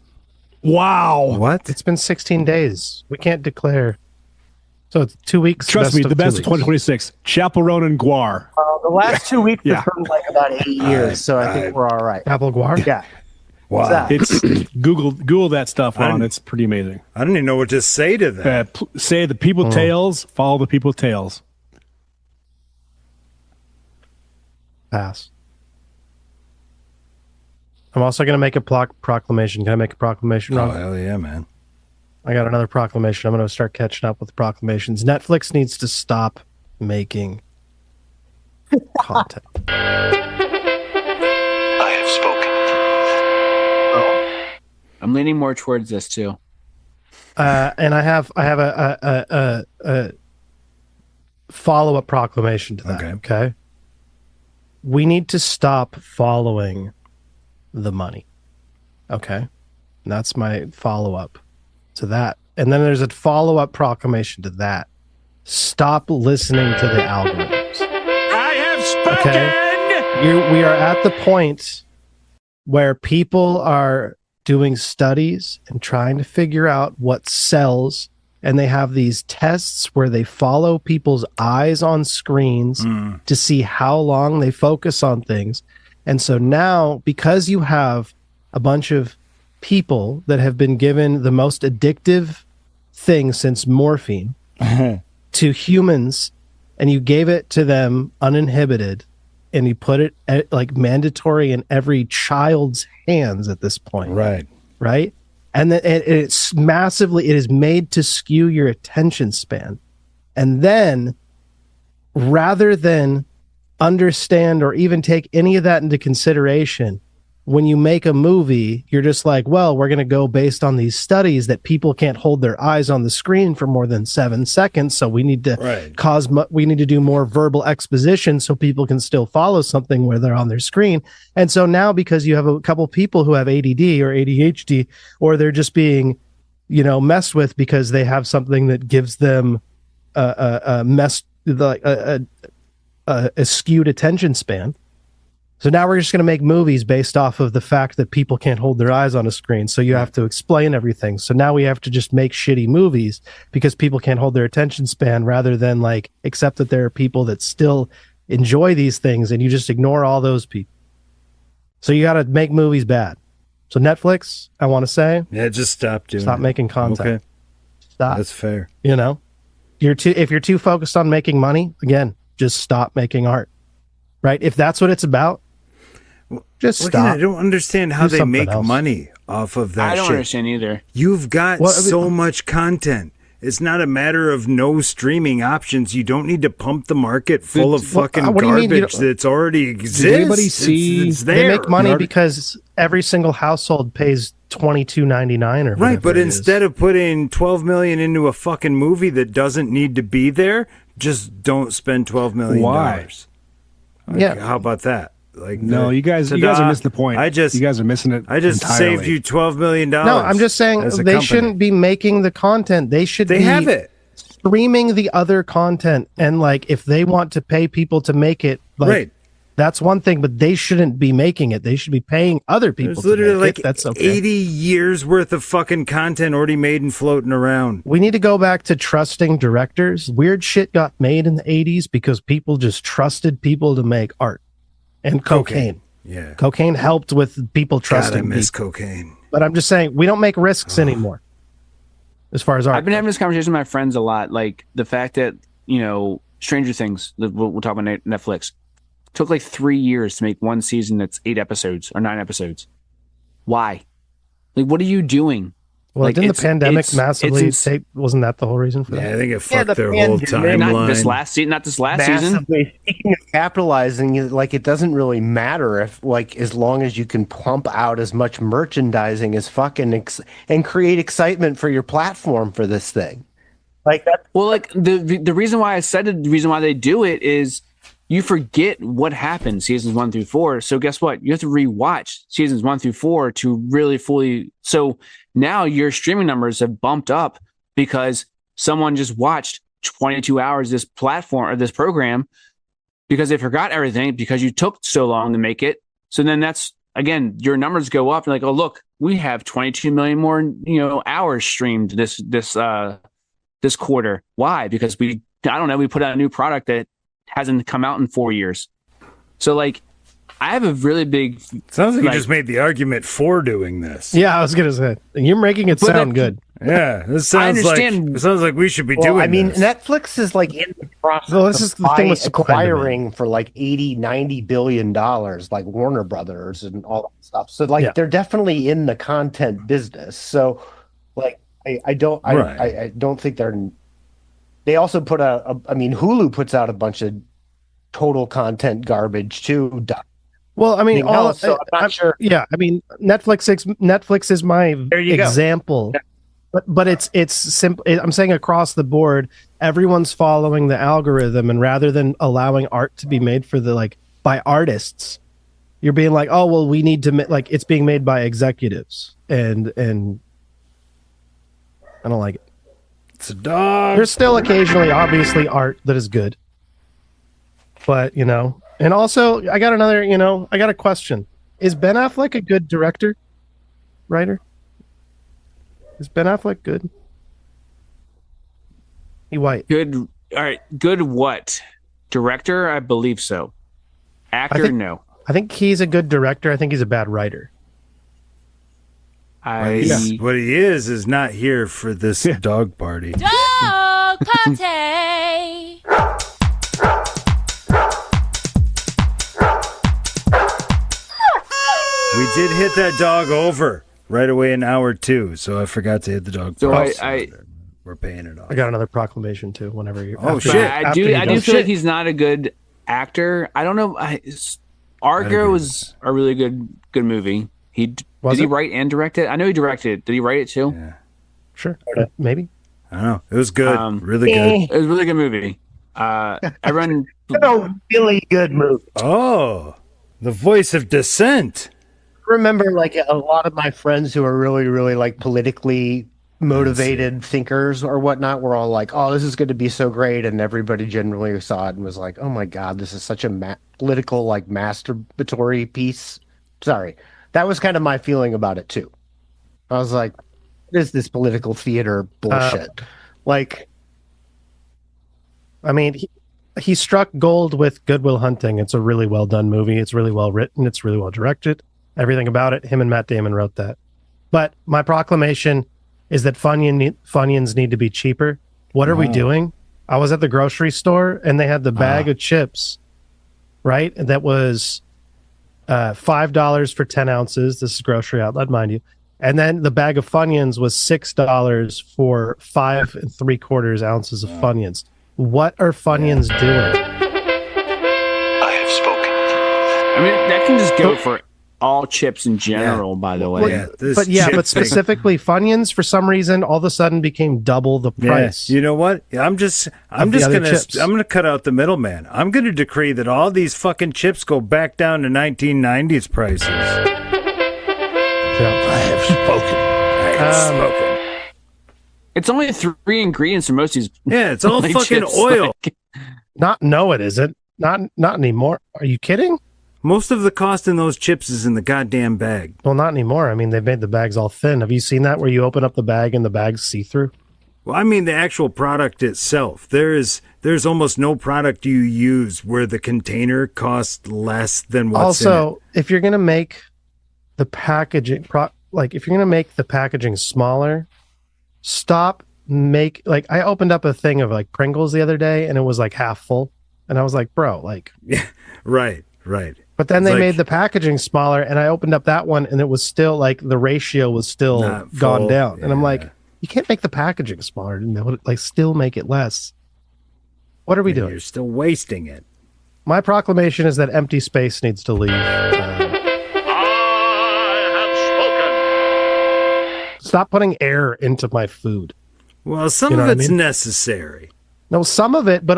Wow. What? It's been 16 days. We can't declare. So it's 2 weeks. Trust me, the best of 2 weeks. 2026. Chaperone and Guar. The last 2 weeks Yeah. have been like about 8 years, so I think we're all right. Apple Guar. Yeah. Wow. that? It's Google that stuff, Ron. It's pretty amazing. I don't even know what to say to that. Say the people tails, follow the people tails. Pass. I'm also going to make a proclamation. Can I make a proclamation, Ron? Oh, hell yeah, man. I got another proclamation. I'm going to start catching up with the proclamations. Netflix needs to stop making content. I have spoken. I'm leaning more towards this too. And I have a follow-up proclamation to that. Okay. We need to stop following the money. Okay. And that's my follow-up to that. And then there's a follow-up proclamation to that. Stop listening to the algorithms. I have spoken. Okay? We are at the point where people are doing studies and trying to figure out what sells, and they have these tests where they follow people's eyes on screens to see how long they focus on things. And so now, because you have a bunch of people that have been given the most addictive thing since morphine to humans, and you gave it to them uninhibited, and you put it like mandatory in every child's hands at this point. Right. And then it's massively, it is made to skew your attention span. And then rather than understand or even take any of that into consideration, when you make a movie, you're just like, well, we're going to go based on these studies that people can't hold their eyes on the screen for more than 7 seconds. So we need to we need to do more verbal exposition so people can still follow something where they're on their screen. And so now, because you have a couple people who have ADD or ADHD, or they're just being, messed with because they have something that gives them a skewed attention span. So now we're just going to make movies based off of the fact that people can't hold their eyes on a screen. So you have to explain everything. So now we have to just make shitty movies because people can't hold their attention span, rather than like accept that there are people that still enjoy these things, and you just ignore all those people. So you got to make movies bad. So Netflix, I want to say, just stop making content. Okay. Stop. That's fair. If you're too focused on making money, again, just stop making art. Right? If that's what it's about, just stop. I don't understand how they make money off of that. I don't understand either. You've got so much content. It's not a matter of no streaming options. You don't need to pump the market full of fucking garbage that's already exists. Did anybody see? It's there. They make money because every single household pays $22.99 or right. But instead of putting $12 million into a fucking movie that doesn't need to be there, just don't spend $12 million. Why? How about that? Like, no, you guys are missing the point. You guys are missing it. I just saved you $12 million. No, I'm just saying they shouldn't be making the content. They have it streaming the other content, and like if they want to pay people to make it, like, that's one thing. But they shouldn't be making it. They should be paying other people. There's literally like That's okay. 80 years worth of fucking content already made and floating around. We need to go back to trusting directors. Weird shit got made in the 80s because people just trusted people to make art. And cocaine. Yeah. Cocaine helped with people trusting. God, I miss people. cocaine. But I'm just saying, we don't make risks anymore. As far as art. I've been having this conversation with my friends a lot. Like the fact that, Stranger Things, we'll talk about Netflix, took like 3 years to make one season that's 8 episodes or 9 episodes. Why? Like, what are you doing? Well, like, didn't the pandemic massively take? Wasn't that the whole reason for that? Yeah, I think it fucked their whole timeline. Not this last season. Speaking of capitalizing, like it doesn't really matter if, like, as long as you can pump out as much merchandising as fucking and create excitement for your platform for this thing. Like that. Well, like the reason why I said it, the reason why they do it is you forget what happened seasons 1 through 4. So guess what? You have to rewatch seasons 1 through 4 to really fully. So now your streaming numbers have bumped up because someone just watched 22 hours this platform or this program because they forgot everything because you took so long to make it. So then that's, again, your numbers go up. You're like, oh, look, we have 22 million more, hours streamed this quarter. Why? Because we put out a new product that hasn't come out in 4 years. So like I have a really big. Sounds like you just made the argument for doing this. Yeah, I was gonna say you're making it sound good. Yeah, this sounds like we should be doing. I mean, this. Netflix is like in the process Well, this is the thing with acquiring for like 80-90 billion dollars, like Warner Brothers and all that stuff. So like they're definitely in the content business. So like I don't think they're. They also put I mean, Hulu puts out a bunch of total content garbage too. Well, I mean, I'm not sure. Yeah, I mean, Netflix is my example, but it's simple. I'm saying across the board, everyone's following the algorithm, and rather than allowing art to be made for by artists, you're being like, oh well, we need to it's being made by executives, and I don't like it. It's a dog. There's still occasionally, obviously, art that is good, but and also, I got a question. Is Ben Affleck a good director, writer? Is Ben Affleck good? He white. Good. All right. Good what? Director? I believe so. Actor? No. I think he's a good director. I think he's a bad writer. What he is not here for this dog party. Dog party! We did hit that dog over right away in hour 2, so I forgot to hit the dog. So we're paying it off. I got another proclamation too. Whenever you. I do feel like he's not a good actor. I don't know. Argo was a really good movie. Did he write and direct it? I know he directed it. Did he write it too? Yeah. Sure. Maybe. I don't know. It was good. Really good. It was a really good movie. Everyone. A really good movie. Oh, the voice of dissent. Remember, like a lot of my friends who are really, really like politically motivated thinkers or whatnot were all like, "Oh, this is going to be so great," and everybody generally saw it and was like, "Oh my god, this is such a political like masturbatory piece." Sorry, that was kind of my feeling about it too. I was like, "What is this political theater bullshit?" I mean, he struck gold with Good Will Hunting. It's a really well done movie. It's really well written. It's really well directed. Everything about it. Him and Matt Damon wrote that. But my proclamation is that Funyuns need to be cheaper. What are we doing? I was at the grocery store and they had the bag of chips, right? That was $5 for 10 ounces. This is grocery outlet, mind you. And then the bag of Funyuns was $6 for 5 3/4 ounces of Funyuns. What are Funyuns doing? I have spoken. I mean, that can just go for all chips in general, by the way. But specifically Funyuns, for some reason, all of a sudden became double the price. You know what? I'm gonna cut out the middleman. I'm gonna decree that all these fucking chips go back down to 1990s prices. I have spoken. I have spoken. It's only 3 ingredients for most of these. Yeah, it's all fucking chips. oil. No, it isn't. Not anymore. Are you kidding? Most of the cost in those chips is in the goddamn bag. Well, not anymore. I mean, they've made the bags all thin. Have you seen that where you open up the bag and the bag's see-through? Well, I mean the actual product itself. There's almost no product you use where the container costs less than what's in it. Also, if you're going to make the packaging smaller, stop I opened up a thing of like Pringles the other day and it was like half full. And I was like, bro, yeah, right. But then they made the packaging smaller, and I opened up that one, and it was still like the ratio was still gone down. And I'm like, you can't make the packaging smaller and still make it less. What are we doing? You're still wasting it. My proclamation is that empty space needs to leave. I have spoken. Stop putting air into my food. Well, some of it's necessary. No, some of it, but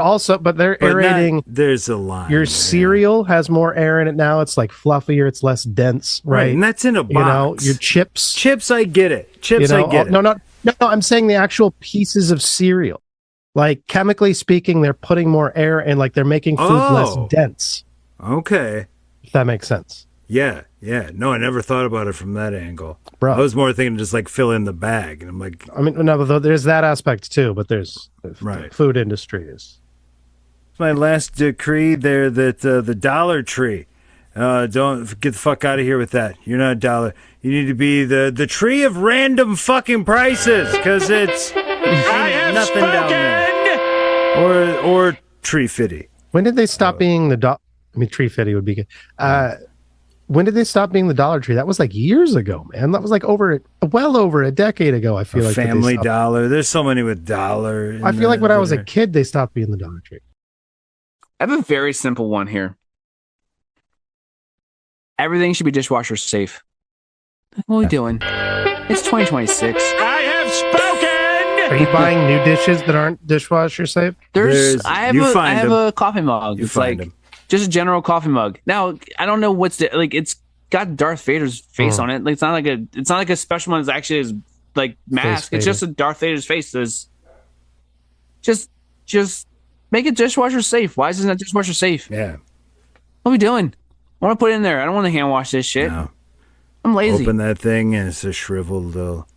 they're aerating. There's a lot. Your cereal has more air in it now. It's like fluffier. It's less dense, right? And that's in a box. Your chips. Chips, I get it. I get it. No. I'm saying the actual pieces of cereal. Like chemically speaking, they're putting more air and they're making food less dense. Okay. If that makes sense. Yeah. No, I never thought about it from that angle. Bro. I was more thinking just fill in the bag. And I'm like... I mean, no, there's that aspect too, but there's the food industry is... My last decree there that the Dollar Tree Don't get the fuck out of here with that. You're not a dollar. You need to be the tree of random fucking prices, because it's nothing down there. Or tree fitty. When did they stop being the tree fitty would be good. When did they stop being the Dollar Tree? That was like years ago, man. That was like well over a decade ago. I feel like Family Dollar. There's so many with dollar. I feel like when I was a kid, they stopped being the Dollar Tree. I have a very simple one here. Everything should be dishwasher safe. What are we doing? It's 2026. I have spoken. Are you buying new dishes that aren't dishwasher safe? I have a coffee mug. It's like just a general coffee mug. Now I don't know it's got Darth Vader's face on it. Like it's not like a special one. It's actually his like mask. It's just a Darth Vader's face. There's just make it dishwasher safe. Why isn't that dishwasher safe? Yeah. What are we doing? I want to put it in there. I don't want to hand wash this shit. No. I'm lazy. Open that thing and it's a shriveled little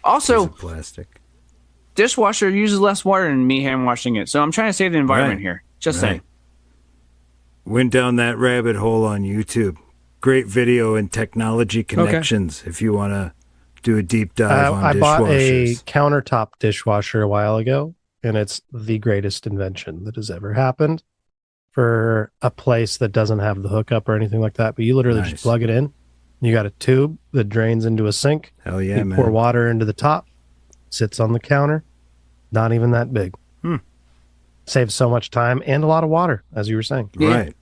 also piece of plastic. Dishwasher uses less water than me hand washing it. So I'm trying to save the environment here. Just saying. Went down that rabbit hole on YouTube. Great video and technology connections if you want to do a deep dive on dishwashers. I bought a countertop dishwasher a while ago, and it's the greatest invention that has ever happened for a place that doesn't have the hookup or anything like that. But you literally just plug it in. You got a tube that drains into a sink. Hell yeah, man. Pour water into the top. Sits on the counter. Not even that big. Saves so much time and a lot of water, as you were saying. Right.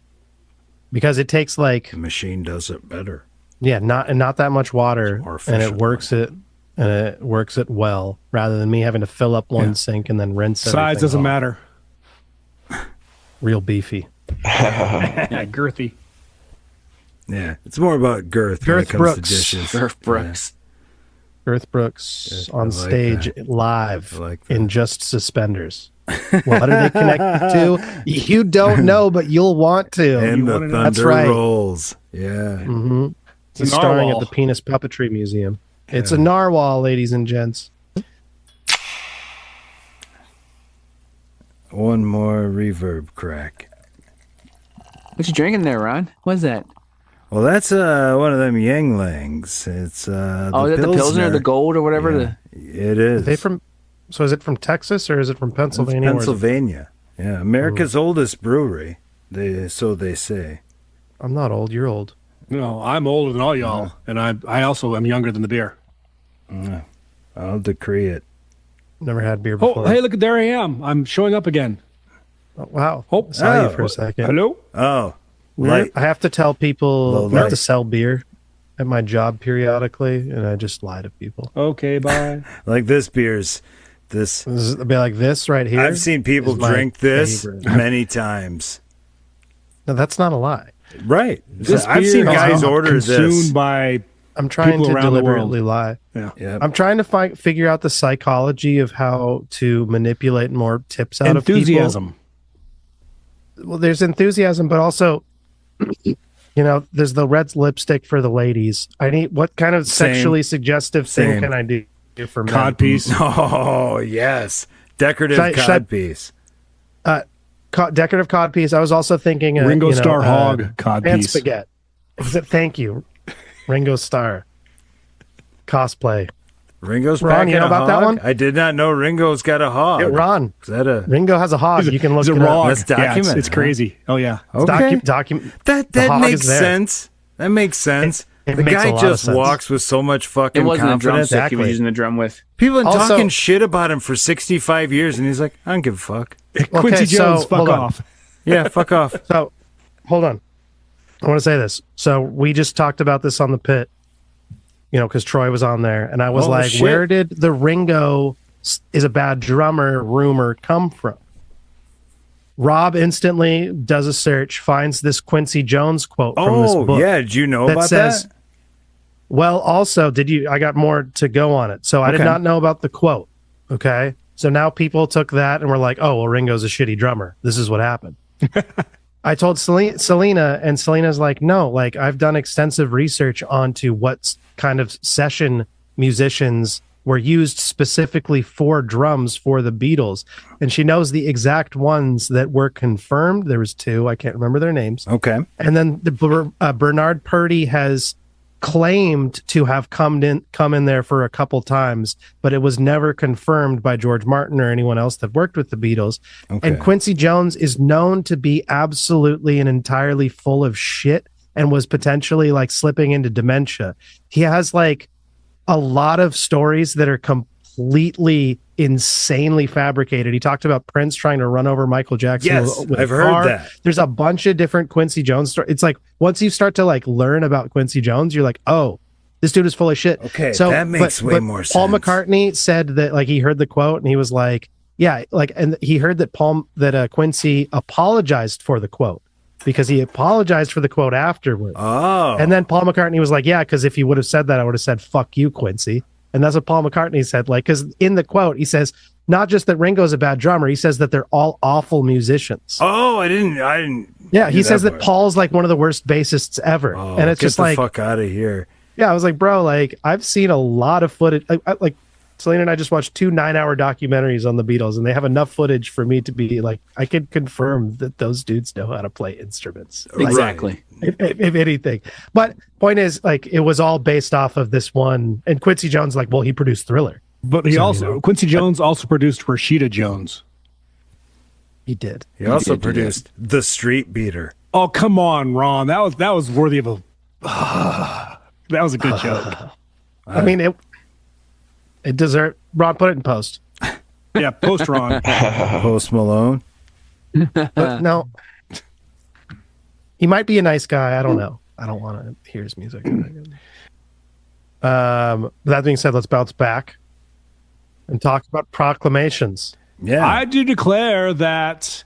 Because it takes like the machine does it better. Yeah, not that much water, and it works it well, rather than me having to fill up one sink and then rinse it. Size doesn't matter. Real beefy. Yeah, girthy. Yeah, it's more about girth when it comes to dishes. Girth Brooks. Girth Brooks on stage live in just suspenders. What are they connected to? You don't know, but you'll want to. And the thunder That's right. rolls. Yeah. Mm-hmm. He's starring at the Penis Puppetry Museum. It's a narwhal, ladies and gents. One more reverb crack. What you drinking there, Ron? What's that? Well, that's one of them Yanglangs. It's is that the Pilsner, the Gold, or whatever? Yeah, it is. So is it from Texas or is it from Pennsylvania? It's Pennsylvania. Yeah, America's oldest brewery. So they say. I'm not old. You're old. No, I'm older than all y'all, and I also am younger than the beer. I'll decree it. Never had beer before. Oh, hey, look, there I am. I'm showing up again. Oh, wow. Saw you for a second. Hello? Oh, I have to tell people, I have to sell beer at my job periodically, and I just lie to people. Okay, bye. Like this beer's this. It'll be like this right here. I've seen people drink this many times. No, that's not a lie. Right. This I've seen guys order consumed this. by I'm trying to around the deliberately world. lie. Yeah. Yep. I'm trying to figure out the psychology of how to manipulate more tips out of people. Enthusiasm. Well, there's enthusiasm, but also, there's the red lipstick for the ladies. What kind of sexually suggestive thing can I do for men? Codpiece. Oh, yes. Decorative codpiece. Decorative codpiece. I was also thinking Ringo Starr hog codpiece. And spaghetti. Thank you, Ringo Starr. Cosplay. Ringo's Ron, packing you know about that one? I did not know Ringo's got a hog. Yeah, Ron. Is that Ringo has a hog. You can look He's it a up. hog. That's documented. Yeah, it's crazy. Oh, yeah. Okay. That hog makes is there. sense. That makes sense. It the makes a guy lot of just sense. walks with so much fucking It wasn't a confidence. drumstick he was using the drum with. People have been Also- talking shit about him for 65 years, and he's like, I don't give a fuck. Quincy Jones, fuck hold on. off. Yeah, fuck off. So, hold on. I want to say this. So, we just talked about this on the pit, because Troy was on there, and I was like, shit. where did the Ringo is a bad drummer rumor come from? Rob instantly does a search, finds this Quincy Jones quote from this book. Yeah. Did you know that about says, that? well, also, I got more to go on it. So I did not know about the quote. Okay. So now people took that and were like, oh, well, Ringo's a shitty drummer. This is what happened. I told Selena, and Selena's like, no, I've done extensive research onto what kind of session musicians were used specifically for drums for the Beatles, and she knows the exact ones that were confirmed. There was 2, I can't remember their names. Okay. And then Bernard Purdy has claimed to have come in there for a couple times, but it was never confirmed by George Martin or anyone else that worked with the Beatles. Okay. And Quincy Jones is known to be absolutely and entirely full of shit and was potentially like slipping into dementia. He has like a lot of stories that are completely insanely fabricated. He talked about Prince trying to run over Michael Jackson. Yes, with I've a heard car. that. There's a bunch of different Quincy Jones stories. It's like once you start to like learn about Quincy Jones, you're like, oh, this dude is full of shit. Okay, so that makes way more Paul sense. McCartney said that like he heard the quote and he was like, yeah, like, and he heard that Quincy apologized for the quote because he apologized for the quote afterwards. Oh, And then Paul McCartney was like, yeah, because if he would have said that, I would have said, fuck you, Quincy. And that's what Paul McCartney said. Like, because in the quote, he says, not just that Ringo's a bad drummer, he says that they're all awful musicians. oh, I didn't. Yeah, he do says that part. Paul's like one of the worst bassists ever. Oh, And it's get just the like, fuck out of here. yeah, I was like, bro, like, I've seen a lot of footage. Like, Selena and I just watched 2 9-hour documentaries on the Beatles, and they have enough footage for me to be like, I can confirm that those dudes know how to play instruments. Exactly. If anything. But point is, like, it was all based off of this one. And Quincy Jones, like, well, he produced Thriller. But Quincy Jones also produced Rashida Jones. He did. He also produced The Street Beater. Oh, come on, Ron. That was worthy of a. That was a good joke. I mean, it deserved. Ron, put it in post. Yeah, post Ron. Post Malone. But no, he might be a nice guy. I don't know. I don't want to hear his music. That being said, let's bounce back and talk about Proclamations. Yeah. I do declare that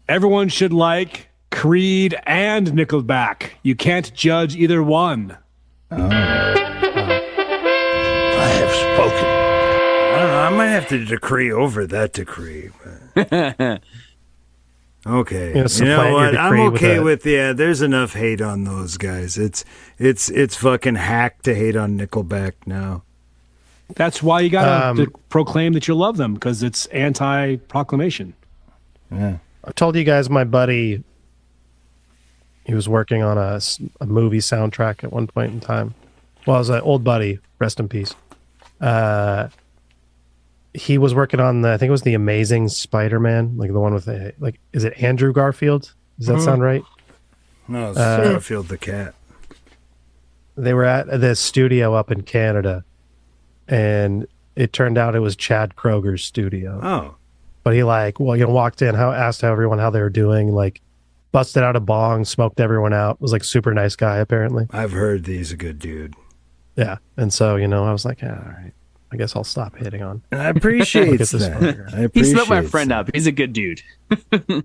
everyone should like Creed and Nickelback. You can't judge either one. I have spoken. I don't know. I might have to decree over that decree. But... Okay. You know, You supplant know your what? I'm decree with okay a- with there's enough hate on those guys. It's fucking hack to hate on Nickelback now. That's why you gotta proclaim that you love them, because it's anti-proclamation. Yeah. I told you guys my buddy, he was working on a movie soundtrack at one point in time. Well, it was an old buddy, rest in peace. He was working on I think it was The Amazing Spider-Man, like the one with is it Andrew Garfield? Does that sound right? No, it's Garfield the cat. They were at this studio up in Canada, and it turned out it was Chad Kroger's studio. Oh. But he walked in, asked everyone how they were doing, like busted out a bong, smoked everyone out. Was like super nice guy apparently. I've heard he's a good dude. Yeah, and so I was like, yeah, all right, I guess I'll stop hitting on. And I appreciate Get this that. fucker. I He appreciate slipped my friend that. up. He's a good dude.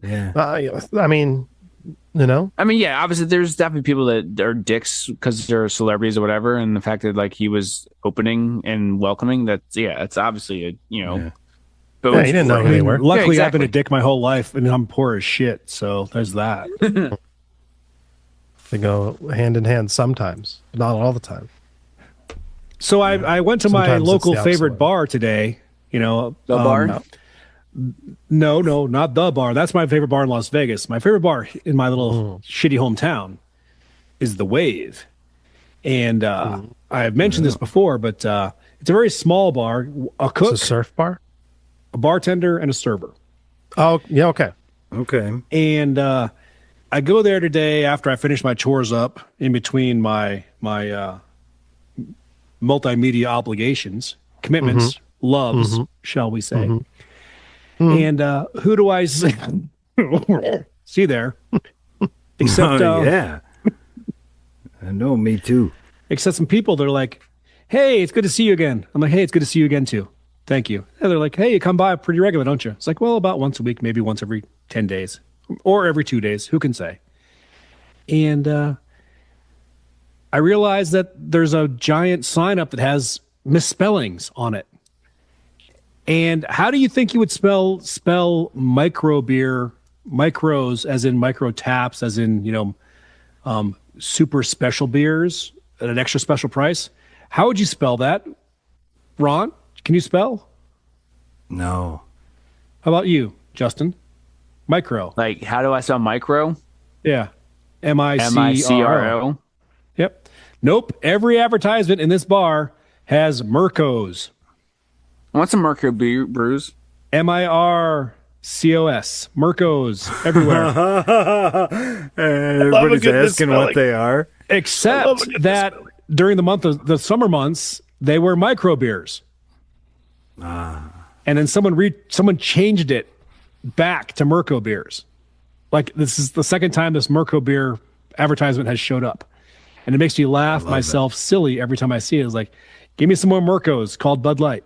Yeah. I mean, I mean, yeah, obviously there's definitely people that are dicks because they're celebrities or whatever, and the fact that like he was opening and welcoming, it's obviously Yeah. But Yeah, he didn't know who they were. Luckily, Yeah, I've been a exactly. dick my whole life, and I'm poor as shit. So there's that. They go hand in hand sometimes, but not all the time. So I went to my Sometimes it's local the opposite favorite way. bar today. The bar? No, not the bar. That's my favorite bar in Las Vegas. My favorite bar in my little shitty hometown is the Wave. And I've mentioned this before, but it's a very small bar. A cook, It's a surf bar. a bartender, and a server. Oh yeah, okay. Okay. And I go there today after I finish my chores up in between my multimedia obligations, commitments, loves, shall we say. And who do I see, see there? Except, yeah. I know, me too. except some people, they're like, hey, it's good to see you again. I'm like, hey, it's good to see you again too. Thank you. And they're like, hey, you come by pretty regular, don't you? It's like, well, about once a week, maybe once every 10 days or every 2 days. Who can say? And I realized that there's a giant sign up that has misspellings on it. And how do you think you would spell micro beer, micros as in micro taps, as in, super special beers at an extra special price? How would you spell that? Ron, Can you spell? No. How about you, Justin? Micro. Like, how do I spell micro? Yeah. MICRO. MICRO. Yep. Nope. Every advertisement in this bar has Mircos. What's a Mercury bruise? MIRCOS. Mircos everywhere. Everybody's asking what they are. Except that during the month of the summer months, they were micro beers. And then someone changed it back to Mirco beers. Like, this is the second time this Mirco beer advertisement has showed up. And it makes me laugh myself silly every time I see it. It's like, give me some more Mircos called Bud Light.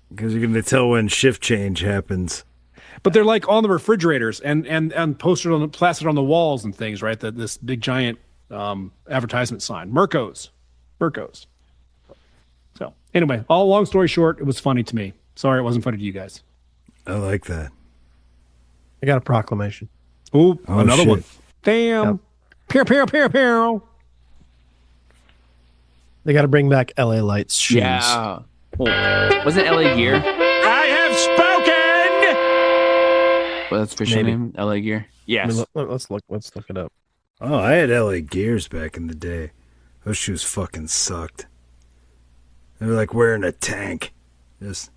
Because you're going to tell when shift change happens. But they're like on the refrigerators and posted plastered on the walls and things, right? This big giant advertisement sign. Mircos. So anyway, all long story short, it was funny to me. Sorry it wasn't funny to you guys. I like that. I got a proclamation. Ooh, Oh, another shit. one. Damn. Yep. Pew. They got to bring back LA Lights shoes. Yeah. Well, wasn't LA Gear? I have spoken! Well, that's official Maybe. name. LA Gear. I Yes. mean, let's look it up. Oh, I had LA Gears back in the day. Those shoes fucking sucked. They were like wearing a tank. Just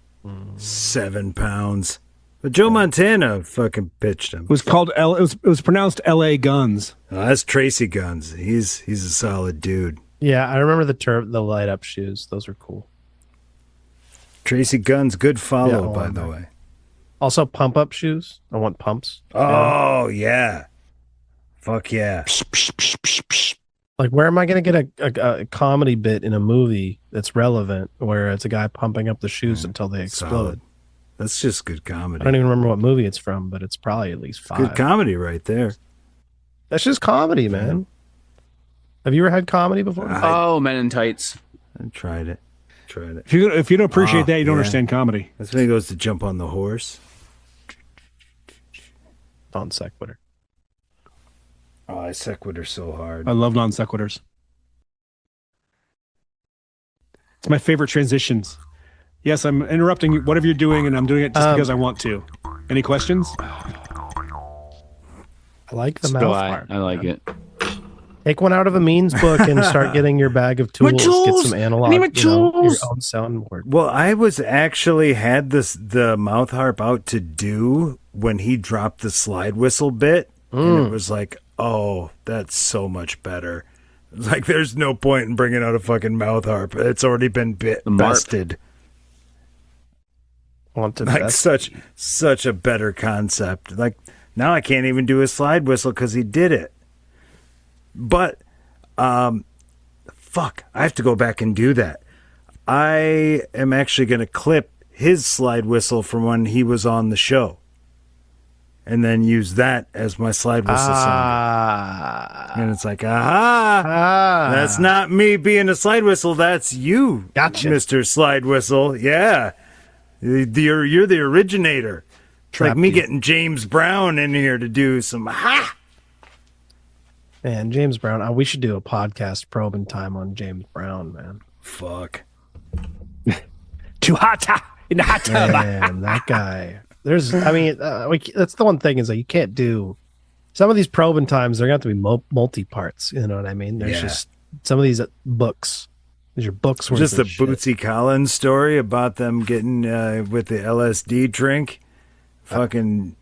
7 pounds. But Joe Montana fucking pitched him. It was called it was pronounced LA Guns. Oh, that's Tracy Guns. He's a solid dude. Yeah, I remember the light up shoes. Those were cool. Tracy Guns, good follow, Yeah, by on the back. way. Also, pump up shoes. I want pumps. Oh, yeah. Fuck yeah. Like, where am I going to get a comedy bit in a movie that's relevant where it's a guy pumping up the shoes until they explode? Solid. That's just good I comedy. don't even remember what movie it's from, but it's probably at least 5. Good comedy right there. That's just comedy, man. Have you ever had comedy before? Oh, Men in Tights. I tried it. If you don't appreciate that, you don't yeah. understand comedy. That's when he goes to jump on the horse. Non sequitur. Oh, I sequitur so hard. I love non sequiturs. It's my favorite transitions. Yes, I'm interrupting whatever you're doing, and I'm doing it just because I want to. Any questions? I like the So mouth I part. like it. Take one out of a means book and start getting your bag of tools. Get some analog, I need my your tools. own soundboard. Well, I was actually had the mouth harp out to do when he dropped the slide whistle bit, and it was like, oh, that's so much better. Like, there's no point in bringing out a fucking mouth harp. It's already been bested. Want to Like best? such a better concept. Like, now I can't even do a slide whistle because he did it. But, fuck, I have to go back and do that. I am actually going to clip his slide whistle from when he was on the show. And then use that as my slide whistle sound. And it's like, aha! That's not me being a slide whistle. That's you, Gotcha. Mr. Slide Whistle. Yeah. You're the originator. It's like Trapped me you. getting James Brown in here to do some ha! Man, James Brown. We should do a podcast probing time on James Brown, man. Fuck. Too hot in the hot tub. Man, that guy. That's the one thing is that you can't do some of these probing times. They're going to have to be multi-parts. You know what I mean? There's Yeah. just some of these books. These are books. Just the worth of shit. Bootsy Collins story about them getting with the LSD drink. Fucking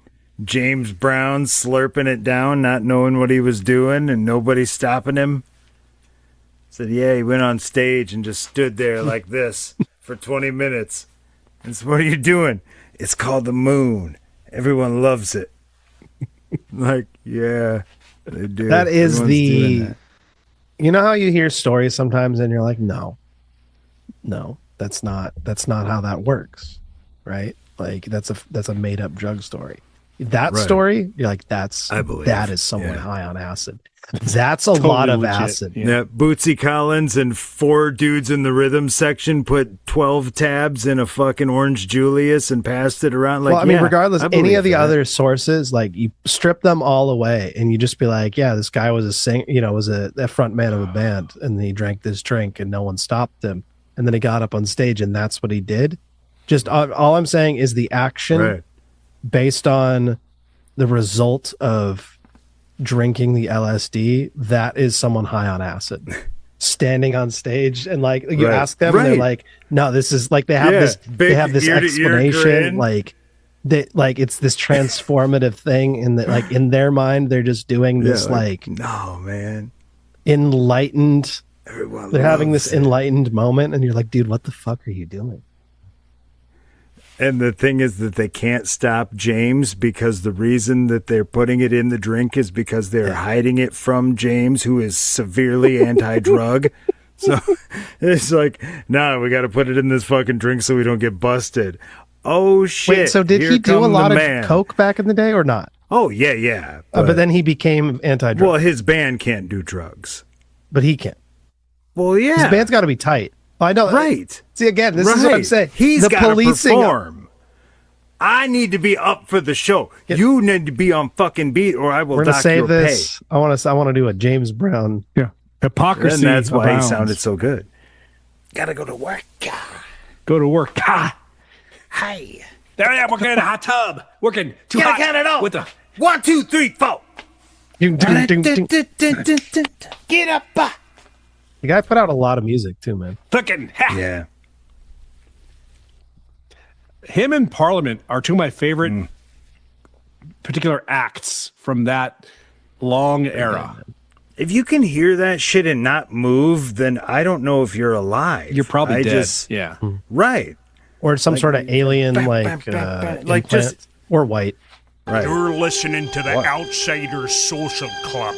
James Brown slurping it down, not knowing what he was doing, and nobody stopping him. Said, yeah, he went on stage and just stood there like this for 20 minutes. And said, what are you doing? It's called the moon. Everyone loves it. Like, yeah, they do. That is Everyone's doing that. You know how you hear stories sometimes and you're like, no, that's not how that works, right? Like that's a made up drug story. That Right. story, you're like, I believe. that is someone Yeah. high on acid. That's a lot of legit. acid. Yeah, Bootsy Collins and 4 dudes in the rhythm section put 12 tabs in a fucking Orange Julius and passed it around. Like, Well, I mean, yeah, regardless, I any believe of the that. other sources, like you strip them all away, and you just be like, "Yeah, this guy was was a front man of a band, and he drank this drink, and no one stopped him." and then he got up on stage, and that's what he did. Just all I'm saying is the action based on the result of drinking the LSD, that is someone high on acid. Standing on stage and like you ask them and they're like, no, this is like they have this explanation like that, like it's this transformative thing in that, like in their mind they're just doing this like no man, enlightened, they're having this enlightened moment, and you're like, dude, what the fuck are you doing? And the thing is that they can't stop James, because the reason that they're putting it in the drink is because they're hiding it from James, who is severely anti-drug. So it's like, nah, we got to put it in this fucking drink so we don't get busted. Oh, shit. Wait, so did he do a lot of coke back in the day or not? Oh, yeah. But then he became anti-drug. Well, his band can't do drugs. But he can. Well, yeah. His band's got to be tight. I know. Right. See, again, this is what I'm saying. He's got to policing perform. I need to be up for the show. You need to be on fucking beat, or I will dock your pay. I want to do a James Brown. Yeah. Hypocrisy. And that's why abounds. he sounded so good. Gotta go to work. Go to work. Hey. There I am working in a hot tub. Working too hot. Count it off. With the 1, 2, 3, 4. Get up. The guy put out a lot of music too, man. cooking. Yeah. Him and Parliament are two of my favorite particular acts from that long era. If you can hear that shit and not move, then I don't know if you're alive. You're probably dead. Yeah. Right. Or some sort of alien like implant, just or white. Right. You're listening to the Outsiders Social Club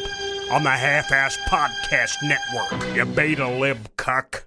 on the Half-Ass Podcast Network, you beta lib cuck.